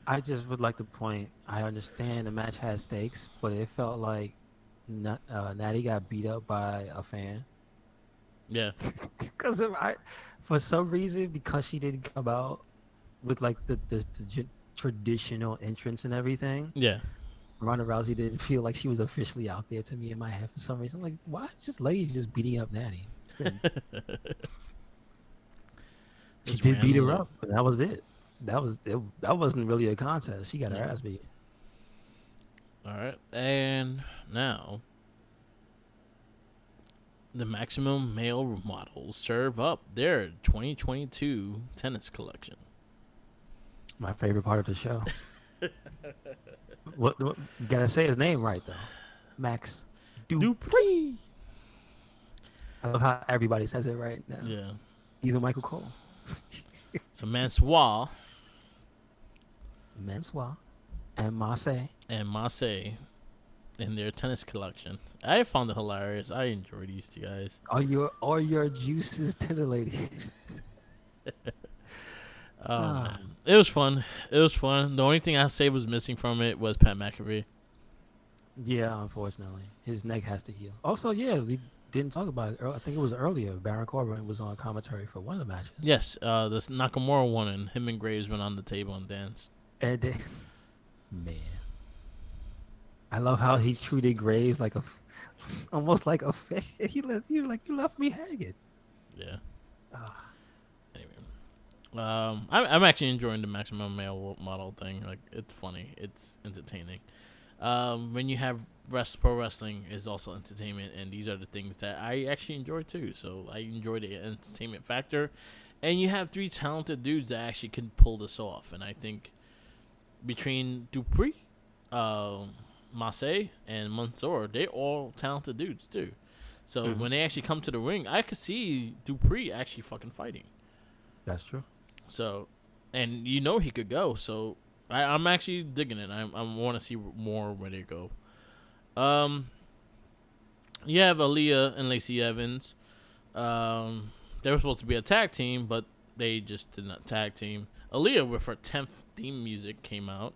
I just would like to point. I understand the match had stakes, but it felt like Natty got beat up by a fan. Yeah. Because for some reason, because she didn't come out with like the traditional entrance and everything. Yeah. Ronda Rousey didn't feel like she was officially out there to me in my head for some reason. I'm like, why is this lady just beating up Natty? She did beat her up, but that was it. That wasn't really a contest. She got her ass beat. All right, and now the Maximum Male models serve up their 2022 tennis collection. My favorite part of the show. what you gotta say his name right though. Max Dupree. I love how everybody says it right now. Yeah. Even Michael Cole. So Mansoir and Marseille in their tennis collection. I found it hilarious. I enjoy these two guys. All your juices titillating. Man. It was fun. The only thing I say was missing from it was Pat McAfee. Yeah, unfortunately. His neck has to heal. Also, yeah, we didn't talk about it. I think it was earlier. Baron Corbin was on commentary for one of the matches. Yes, this Nakamura one, and him and Graves went on the table and danced. And man. I love how he treated Graves like almost like a fan. You left me hanging. Yeah. Anyway. I'm actually enjoying the Maximum Male model thing. Like, it's funny. It's entertaining. When you have pro wrestling is also entertainment, and these are the things that I actually enjoy too. So I enjoy the entertainment factor, and you have three talented dudes that actually can pull this off. And I think between Dupree, Marseille, and Mansoor, they're all talented dudes too. So when they actually come to the ring, I could see Dupree actually fucking fighting. That's true. So, and you know he could go. So I'm actually digging it. I want to see more where they go. You have Aaliyah and Lacey Evans. They were supposed to be a tag team, but they just did not tag team. Aaliyah with her 10th theme music came out.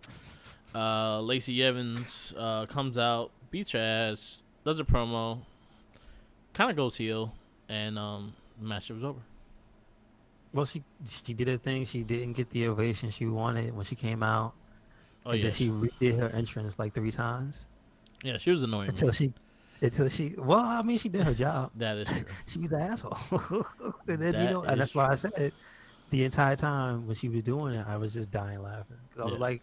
Lacey Evans comes out, beats her ass, does a promo, kind of goes heel, and the match was over. Well, she did a thing. She didn't get the ovation she wanted when she came out. Oh, and yeah. then she redid her entrance like 3 times. Yeah, she was annoying. Until she, well, I mean, she did her job. That is true. She was an asshole. And then, and that's why I said the entire time when she was doing it, I was just dying laughing. Because I was like,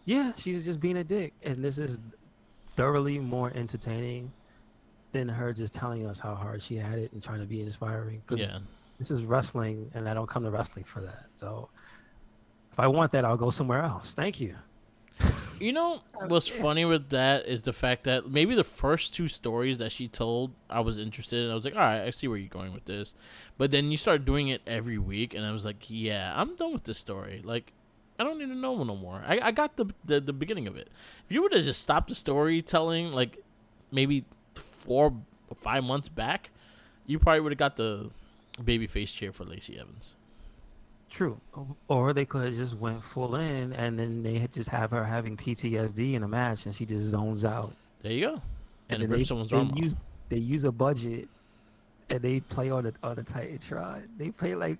yeah, she's just being a dick. And this is thoroughly more entertaining than her just telling us how hard she had it and trying to be inspiring. Because this is wrestling, and I don't come to wrestling for that. So if I want that, I'll go somewhere else. Thank you. You know what's funny with that is the fact that maybe the first 2 stories that she told, I was interested in. I was like, all right, I see where you're going with this. But then you start doing it every week, and I was like, yeah, I'm done with this story. Like, I don't need to know no more. I got the beginning of it. If you would have just stopped the storytelling, like, maybe 4 or 5 months back, you probably would have got the babyface chair for Lacey Evans. True. Or they could have just went full in, and then they just have her having PTSD in a match, and she just zones out. There you go. And then they use a budget, and they play on the Titantron. They play like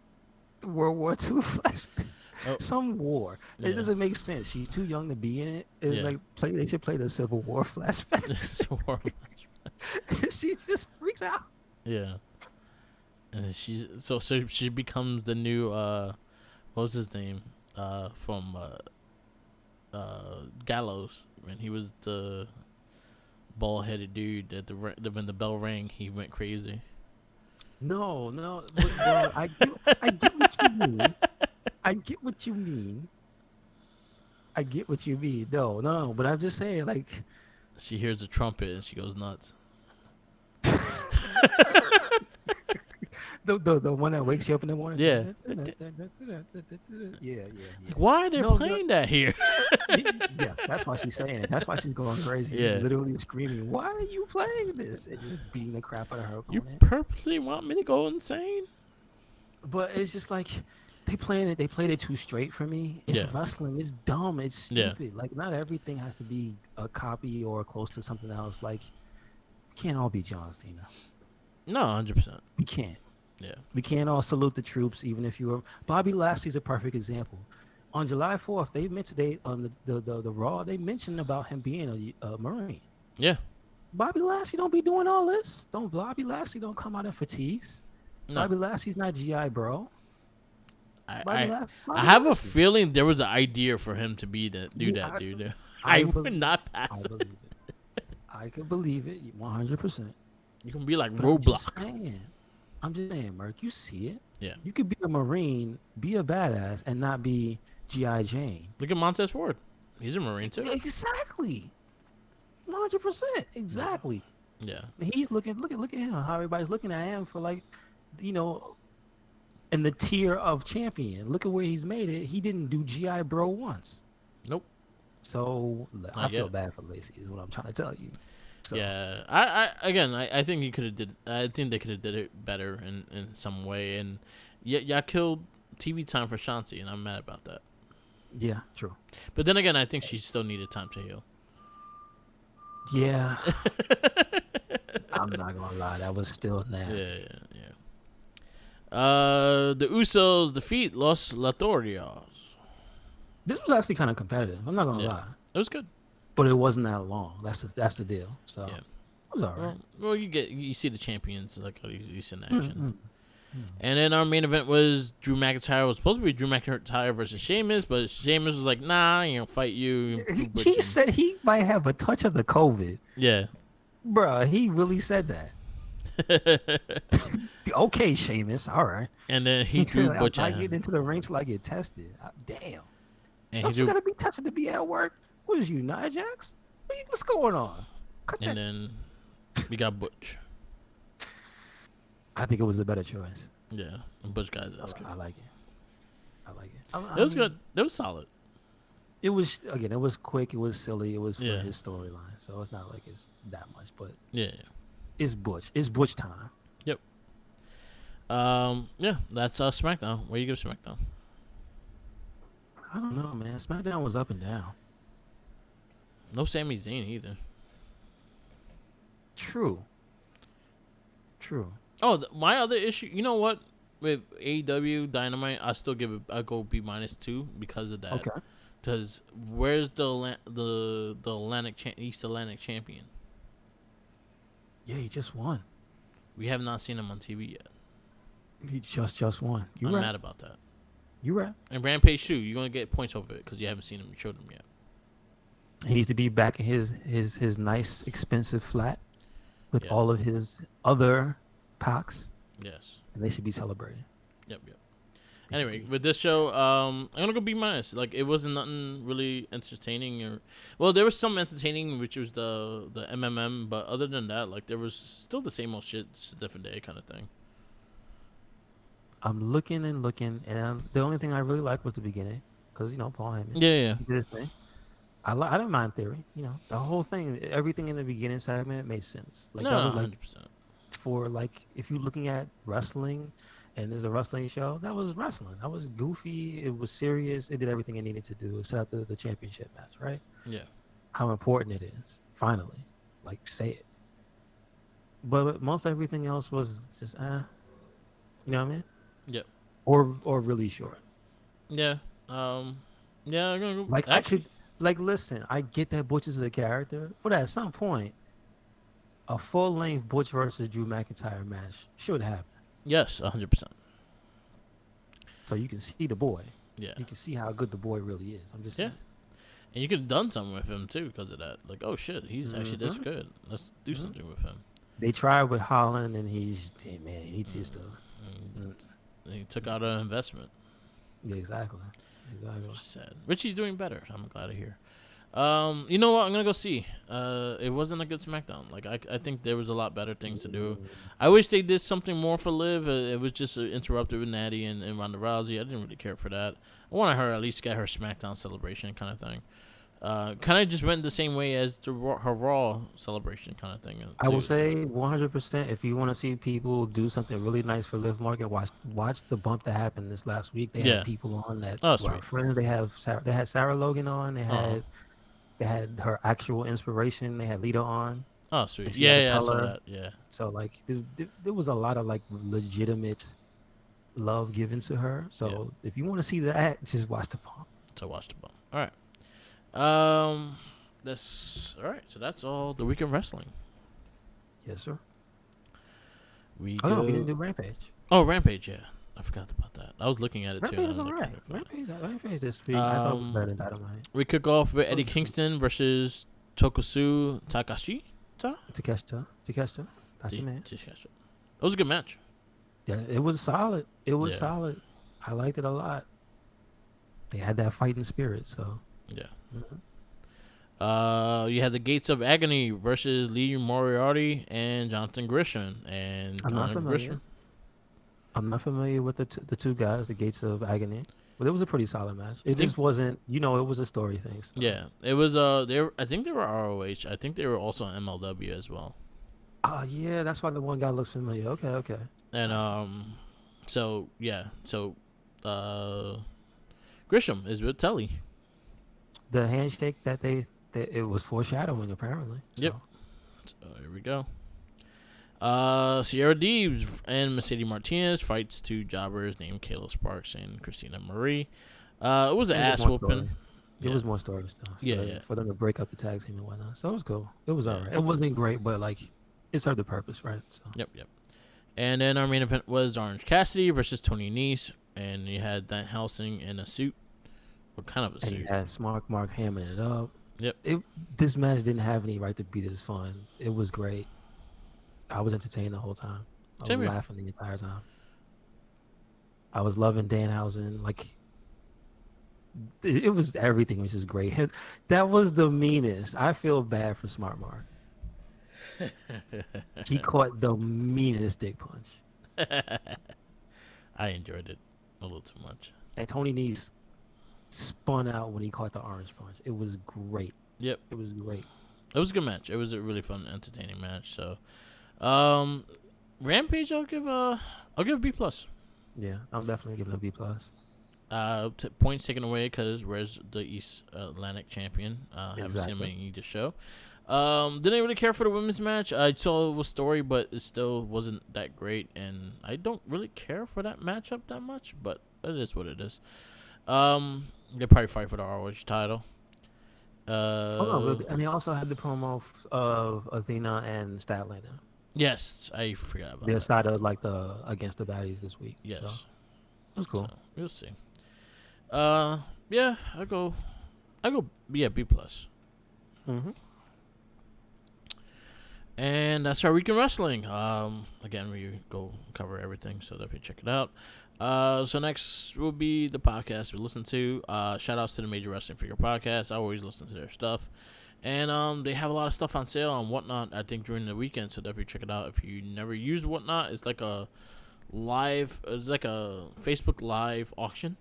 World War II flashback. Some war. It doesn't make sense. She's too young to be in it. It's they should play the Civil War flashback. Civil War flashback. She just freaks out. Yeah. And so she becomes the new what was his name from Gallows, when he was the bald-headed dude that when the bell rang he went crazy. No, well, I get what you mean. I get what you mean. I get what you mean. No. But I'm just saying, like, She hears the trumpet and she goes nuts. the one that wakes you up in the morning. Yeah. Yeah. Like, why are they No, playing that here? yes, that's why she's saying it. That's why she's going crazy. Yeah. She's literally screaming, "Why are you playing this?" And just beating the crap out of her You opponent. purposely want me to go insane? But it's just like they playing it. They played it too straight for me. It's Yeah. wrestling. It's dumb. It's Yeah. stupid. Like not everything has to be a copy or close to something else. Like we can't all be John Cena. No, 100%. We can't. Yeah. We can't all salute the troops, even if you were. Bobby Lashley's a perfect example. On July 4th, they mentioned on the Raw. They mentioned about him being a Marine. Yeah. Bobby Lashley don't be doing all this. Bobby Lashley don't come out in fatigues. No. Bobby Lashley's not GI bro. I have a feeling there was an idea for him to do that, dude. I would not pass it. Believe it. I could believe it 100%. You can be like But Roblox. I'm just saying, Merc, you see it. Yeah. You could be a Marine, be a badass, and not be G.I. Jane. Look at Montez Ford. He's a Marine too. Exactly. 100%. Exactly. Yeah. He's look at him. How everybody's looking at him for like, in the tier of champion. Look at where he's made it. He didn't do GI Bro once. Nope. So I feel bad for Lacey. Is what I'm trying to tell you. So. Yeah. I think he could have did. I think they could have did it better in some way. And y'all killed TV time for Shanti, and I'm mad about that. Yeah, true. But then again, I think she still needed time to heal. Yeah. I'm not gonna lie, that was still nasty. Yeah. The Usos defeat Los Latorios. This was actually kind of competitive. I'm not gonna lie. It was good, but it wasn't that long. That's the deal. So yeah. It was alright. Well, you see the champions like you see in action. And then our main event was Drew McIntyre. It was supposed to be Drew McIntyre versus Sheamus, but Sheamus was like, "Nah, I ain't gonna fight you." He said he might have a touch of the COVID. Yeah. Bruh, he really said that. Okay, Sheamus, all right. And then he drew Butch. I get into the ring till I get tested. Damn. And you gotta be tested to be at work? What is you, Nia Jax? What's going on? Then we got Butch. I think it was a better choice. Yeah, and Butch guys. I like it. It was good. It was solid. It was quick. It was silly. It was for his storyline. So it's not like it's that much, but yeah. It's Butch. It's Butch time. Yep. Yeah, that's SmackDown. What do you give SmackDown? I don't know, man. SmackDown was up and down. No Sami Zayn either. True. Oh, my other issue. You know what? With AEW Dynamite, I go B-2 because of that. Okay. Because where's the East Atlantic champion? Yeah, he just won. We have not seen him on TV yet. He just won. I'm mad about that. You right. And Rampage too. You're gonna get points over it because you haven't seen him. You showed him yet. He needs to be back in his nice expensive flat with all of his other Pacs. Yes. And they should be celebrating. Yep. Anyway, with this show, I'm gonna go B-. Like it wasn't nothing really entertaining, there was some entertaining, which was the MMM, but other than that, like there was still the same old shit, just a different day kind of thing. I'm looking, and the only thing I really liked was the beginning, because Paul Heyman. Yeah. He did his thing. I didn't mind Theory. The whole thing, everything in the beginning segment made sense. Like that was 100%. For like if you're looking at wrestling and there's a wrestling show, that was wrestling. That was goofy. It was serious. It did everything it needed to do. It set up the championship match, right? Yeah. How important it is. Finally, like say it. But most everything else was just you know what I mean? Yep. Or really short. Yeah. Yeah. I'm gonna go. Like actually, listen. I get that Butch is a character, but at some point, a full-length Butch versus Drew McIntyre match should happen. Yes, 100%. So you can see the boy. Yeah. You can see how good the boy really is. I'm just saying. And you could have done something with him too because of that. Like, oh shit, he's actually this good. Let's do something with him. They tried with Holland, and he just he took out an investment. Yeah, exactly. Exactly. Which is sad. Richie's doing better. I'm glad to hear. You know what? I'm gonna go see. It wasn't a good SmackDown. Like I think there was a lot better things to do. Mm, I wish they did something more for Liv. It was just interrupted with Natty and Ronda Rousey. I didn't really care for that. I wanted her at least get her SmackDown celebration kind of thing. Kind of just went the same way as her Raw celebration kind of thing I will too. So say 100%. If you want to see people do something really nice for Liv Morgan, watch the bump that happened this last week. They had yeah. people on that Oh were our sweet. friends. They had Sarah Logan on. Uh They had her actual inspiration. They had Lita on, oh and sweet. she had to Yeah, I tell saw her. that. Yeah. So like there was a lot of like legitimate love given to her. Yeah. So if you want to see that, just watch the bump. To watch the bump. All right. That's all right. So that's all the weekend wrestling. Yes, sir. We Oh no, we didn't go. do Rampage. Oh, Rampage. Yeah, I forgot about that. I was looking at it too, and Rampage I was was like, alright. trying to Rampage this week I thought was find better than Dynamite. we kick off with Oh, Eddie Kingston versus Tokusu Takashi. Takeshita, that's the man. That was a good match. Yeah, it was solid. It was Yeah, solid. I liked it a lot. They had that fighting spirit, so. yeah. Mhm. You had the Gates of Agony versus Lee Moriarty and Jonathan Gresham, and I'm not Jonathan familiar. Gresham. I'm not familiar with the two guys, the Gates of Agony, but it was a pretty solid match. It I think just wasn't, it was a story thing. So. yeah, it was. I think they were ROH. I think they were also on MLW as well. Yeah, that's why the one guy looks familiar. Okay, okay. And Gotcha. so yeah, so uh, Gresham is with Telly. The handshake that it was foreshadowing apparently. Yep. So So here we go. Sierra Deebs and Mercedes Martinez fights two jobbers named Kayla Sparks and Christina Marie. It was an it was ass more whooping. story. It Yeah, was more story stuff yeah, yeah. for them to break up the tag team and whatnot. So it was cool. It was Yeah. alright. It wasn't great, but like it served the purpose, right? So Yep, yep. And then our main event was Orange Cassidy versus Tony Nese, and you had Dan Helsing in a suit. What kind of a and you suit? had Smart Mark hamming it up. Yep. This match didn't have any right to be this fun. It was great. I was entertained the whole time. I was Same here. laughing the entire time. I was loving Danhausen. Like it was everything, which is great. That was the meanest. I feel bad for Smart Mark. He caught the meanest dick punch. I enjoyed it a little too much. And Tony Nese spun out when he caught the orange punch. It was great. Yep. It was great. It was a good match. It was a really fun, entertaining match. So, um, Rampage, I'll give B plus. Yeah, I'm definitely giving a B plus. Points taken away because where's the East Atlantic champion? Haven't seen him Exactly. in either show. Didn't really care for the women's match. I saw it was story, but it still wasn't that great, and I don't really care for that matchup that much. But it is what it is. They probably fight for the ROH title. Oh no, Uh, and they also had the promo of Athena and Statlander. yes, I forgot about Their that. side of like the against the baddies this week. So Yes, it was so cool. we'll see. Yeah, I go, yeah, B plus. Hmm. And that's our weekend wrestling. Again, we go cover everything, so definitely check it out. So next will be the podcast we listen to. Shout outs to the Major Wrestling Figure Podcast. I always listen to their stuff. And they have a lot of stuff on sale on Whatnot, I think, during the weekend, so definitely check it out. If you never used Whatnot, it's like a Facebook live auction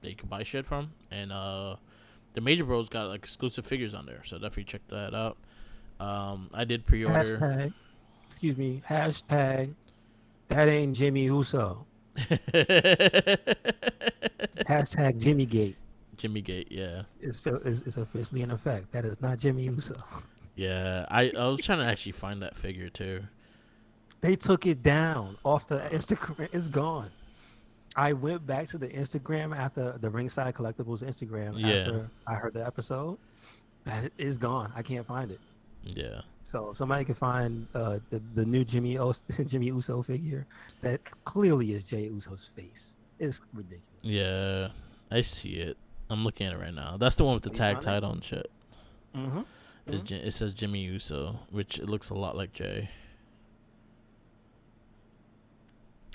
that you can buy shit from. And the Major Bros got like exclusive figures on there, so definitely check that out. I did pre-order. Hashtag, excuse me. Hashtag that ain't Jimmy Uso. Hashtag Jimmy Gate Jimmy Gate, yeah. is officially in effect. That is not Jimmy Uso. Yeah, I was trying to actually find that figure too. They took it down off the Instagram. It's gone. I went back to the Instagram after the Ringside Collectibles Instagram Yeah, after I heard the episode. That is gone. I can't find it. yeah, So if somebody can find the new Jimmy Uso figure that clearly is Jay Uso's face. It's ridiculous. yeah. I see it. I'm looking at it right now. That's the one with the Can you tag find it? title and shit. Mm-hmm. Mm-hmm. It says Jimmy Uso, which it looks a lot like Jay.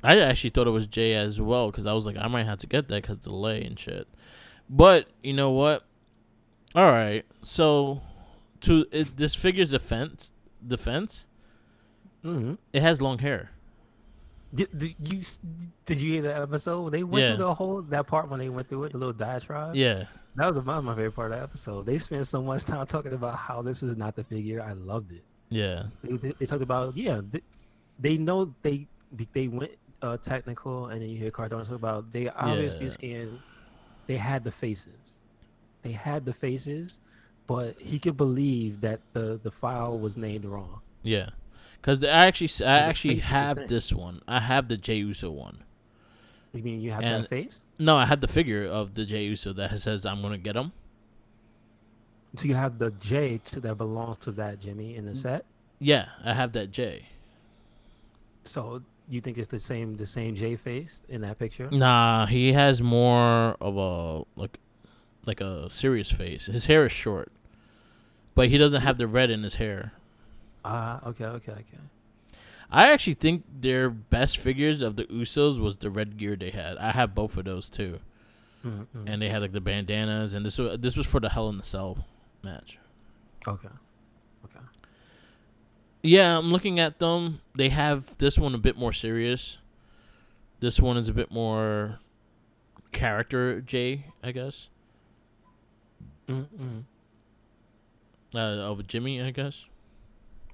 I actually thought it was Jay as well because I was like, I might have to get that because delay and shit. But you know what? All right. So this figure's defense, Mm-hmm. it has long hair. Did you hear that episode? They went through Yeah. the whole that part when they went through it, the little diatribe. Yeah. That was my favorite part of the episode. They spent so much time talking about how this is not the figure. I loved it. Yeah. They talked about they know they went technical, and then you hear Cardona talk about they obviously Yeah. scan. They had the faces. They had the faces, but he could believe that the file was named wrong. Yeah. Because I So the actually face is the have thing. this one. I have the Jey Uso one. You mean you have that And face? no, I had the figure of the Jey Uso that says I'm gonna get him. So you have the that belongs to that Jimmy in the set. Yeah, I have that Jey. So you think it's the same J face in that picture? Nah, he has more of a like a serious face. His hair is short, but he doesn't have the red in his hair. Ah, okay. I actually think their best figures of the Usos was the red gear they had. I have both of those too, Mm-hmm. and they had like the bandanas, and this was for the Hell in the Cell match. Okay. Yeah, I'm looking at them. They have this one a bit more serious. This one is a bit more character J, I guess. Mm-hmm. Of Jimmy, I guess.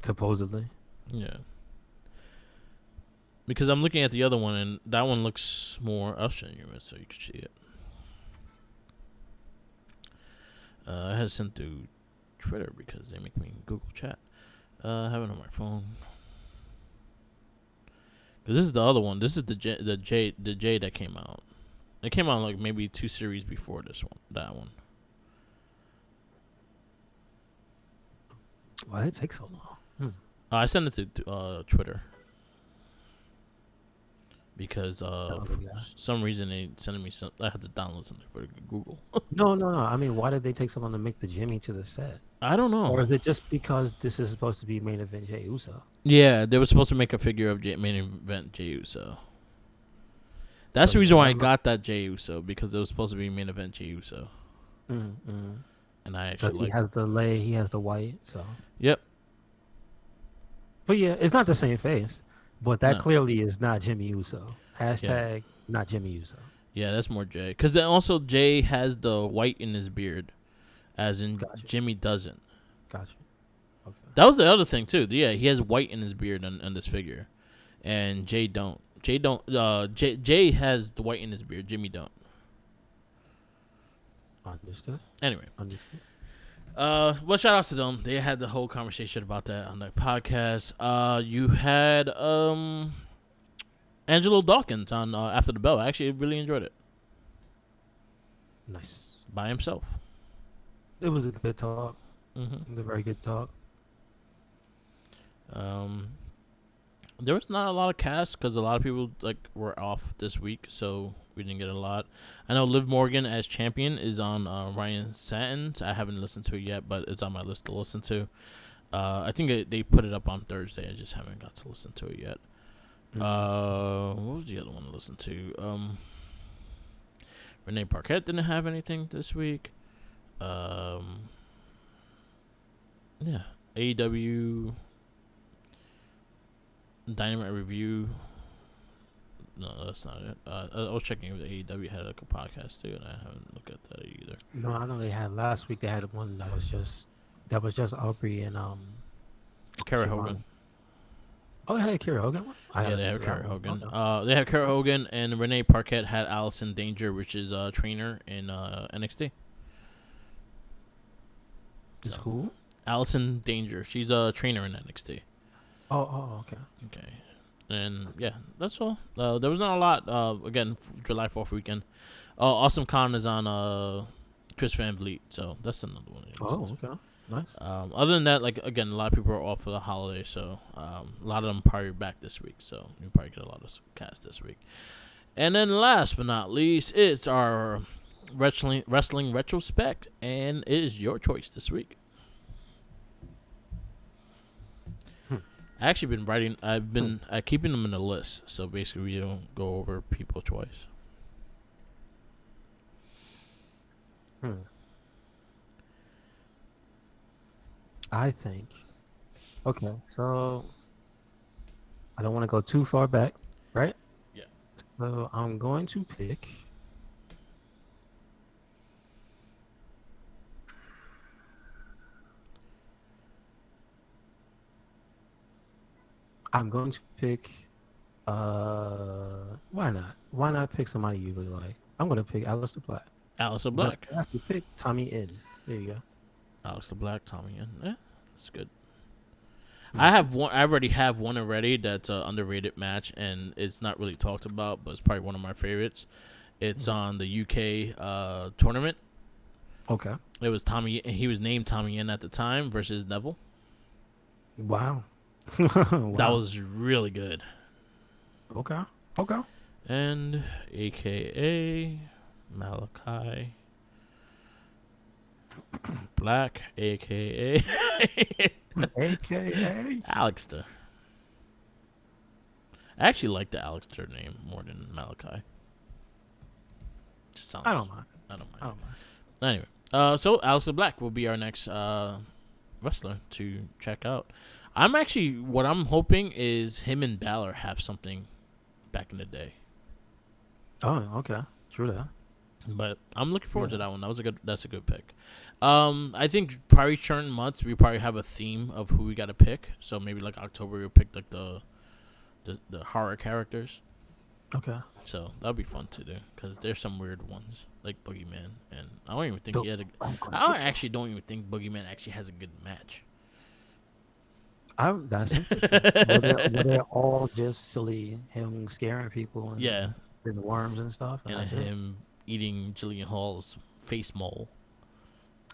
Supposedly. Yeah. Because I'm looking at the other one, and that one looks more. I'll show you so you can see it. I had sent through Twitter because they make me Google Chat. I have it on my phone. This is the other one. This is the J that came out. It came out like maybe 2 series before this one. That one. Why did it take so long? I sent it to Twitter because Oh, for yeah. some reason they sending me some. I had to download something for Google. No. I mean, why did they take so long to make the Jimmy to the set? I don't Or know. is it just because this is supposed to be main event Jey Uso? Yeah, they were supposed to make a figure of main event Jey Uso. So That's the yeah, reason why I that. got that Jey Uso because it was supposed to be main event Jey Uso, Mm-hmm. and I actually Because he like. has the lay, he has the white. So, Yep. but yeah, it's not the same face. But that No. clearly is not Jimmy Uso. Yeah. Hashtag not Jimmy Uso. Yeah, that's more Jay. Because then also Jay has the white in his beard, as in Gotcha. Jimmy doesn't. Gotcha. Okay. That was the other thing too. Yeah, he has white in his beard on this figure, and Jay don't. Jay don't. Jay has the white in his beard. Jimmy don't. Understood. Anyway, Understood. well, shout outs to them. They had the whole conversation about that on the podcast. You had Angelo Dawkins on After the Bell. I actually really enjoyed it Nice. by himself. It was a good talk. hmm It was a very good talk. Um, there was not a lot of cast because a lot of people like were off this week, so we didn't get a lot. I know Liv Morgan as champion is on Ryan Satin's. I haven't listened to it yet, but it's on my list to listen to. I think they put it up on Thursday. I just haven't got to listen to it yet. What was the other one to listen to? Renee Parquette didn't have anything this week. Yeah, AEW Dynamite Review. No, that's not it. I was checking if the AEW had like a podcast too, and I haven't looked at that either. No, I know they had last week. They had one that was just Aubrey and Kara Siobhan. Hogan. Oh, they had a Kira Hogan one. I Yeah, gotta they listen have to that Kara one. Hogan. Okay. They have Kara Hogan and Renee Parquette had Allison Danger, which is a trainer in NXT. It's So who? Allison Danger, she's a trainer in NXT. Okay. Okay. And yeah, that's all. There was not a lot. Again, July 4th weekend. Awesome Con is on Chris Van Vliet, so that's another one. To listen to. Okay. Nice. Other than that, like again, a lot of people are off for the holiday, so a lot of them probably are back this week. So you probably get a lot of cast this week. And then last but not least, it's our wrestling retrospect, and it is your choice this week. I actually been writing. I've been keeping them in a list, so basically we don't go over people twice. Hmm. I think. Okay, so I don't want to go too far back, right? Yeah. So I'm going to pick. I'm going to pick. Why not? Why not pick somebody you really like? I'm gonna pick Alistair Black. Alistair I'm gonna Black. ask you to pick Tommy End. There you go. Alistair Black, Tommy, and that's good. I Hmm. have one. I already have one already. That's an underrated match, and it's not really talked about, but it's probably one of my favorites. It's Hmm. on the UK tournament. Okay. It was Tommy. He was named Tommy Yen at the time versus Neville. Wow. That Wow. was really good. Okay. Okay. And AKA Malachi Black, AKA AKA. Alexter. I actually like the Alexter name more than Malachi. Just I don't sounds. mind. I don't mind I it. don't mind. Anyway, so Alistair Black will be our next wrestler to check out. What I'm hoping is him and Balor have something back in the day. Oh, okay. True that. But I'm looking True forward to that. that one. That's a good pick. I think probably certain months we probably have a theme of who we got to pick. So maybe like October we'll pick like the horror characters. Okay. So that'll be fun to do because there's some weird ones like Boogeyman, and I don't even think So he had a. I'm gonna I get you. actually don't even think Boogeyman actually has a good match. That's interesting. Were they all just silly him scaring people Yeah, and worms and stuff, and and that's it? him eating Jillian Hall's face mole.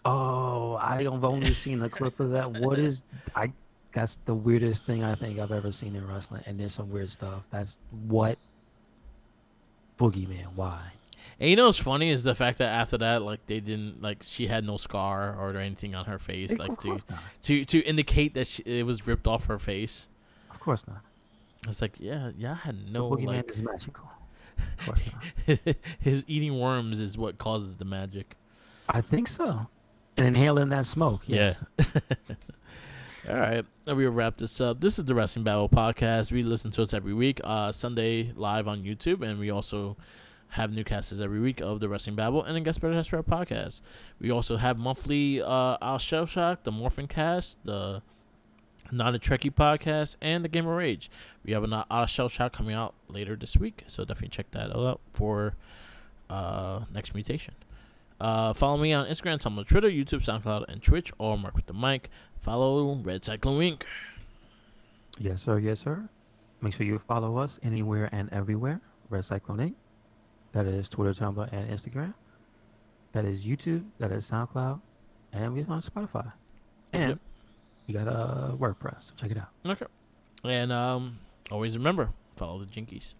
Oh, I've only seen a clip of that. What is I? That's the weirdest thing I think I've ever seen in wrestling. And there's some weird stuff. That's what Boogeyman. Why? And you know what's funny is the fact that after that, like they didn't like she had no scar or anything on her face, like Of course not. to indicate that it was ripped off her face. Of course not. It's like yeah, I had The no Boogeyman like is magical. Of course not. his eating worms is what causes the magic. I think so. And inhaling that smoke, Yeah. yes. All right, now we'll wrap this up. This is the Wrestling Battle podcast. We listen to us every week, Sunday live on YouTube, and we also have new casts every week of the Wrestling Babble and the Guest Better Test Rap podcast. We also have monthly Our Shell Shock, the Morphin Cast, the Not a Trekkie podcast, and the Game of Rage. We have an Our Shell Shock coming out later this week, so definitely check that out for next mutation. Follow me on Instagram, Tumblr, Twitter, YouTube, SoundCloud, and Twitch, or Mark with the Mic. Follow Red Cyclone Inc. Yes, sir. Yes, sir. Make sure you follow us anywhere and everywhere. Red Cyclone 8. That is Twitter, Tumblr, and Instagram. That is YouTube. That is SoundCloud. And we're on Spotify. Yep. And we got a WordPress. So check it out. Okay. And always remember, follow the Jinkies.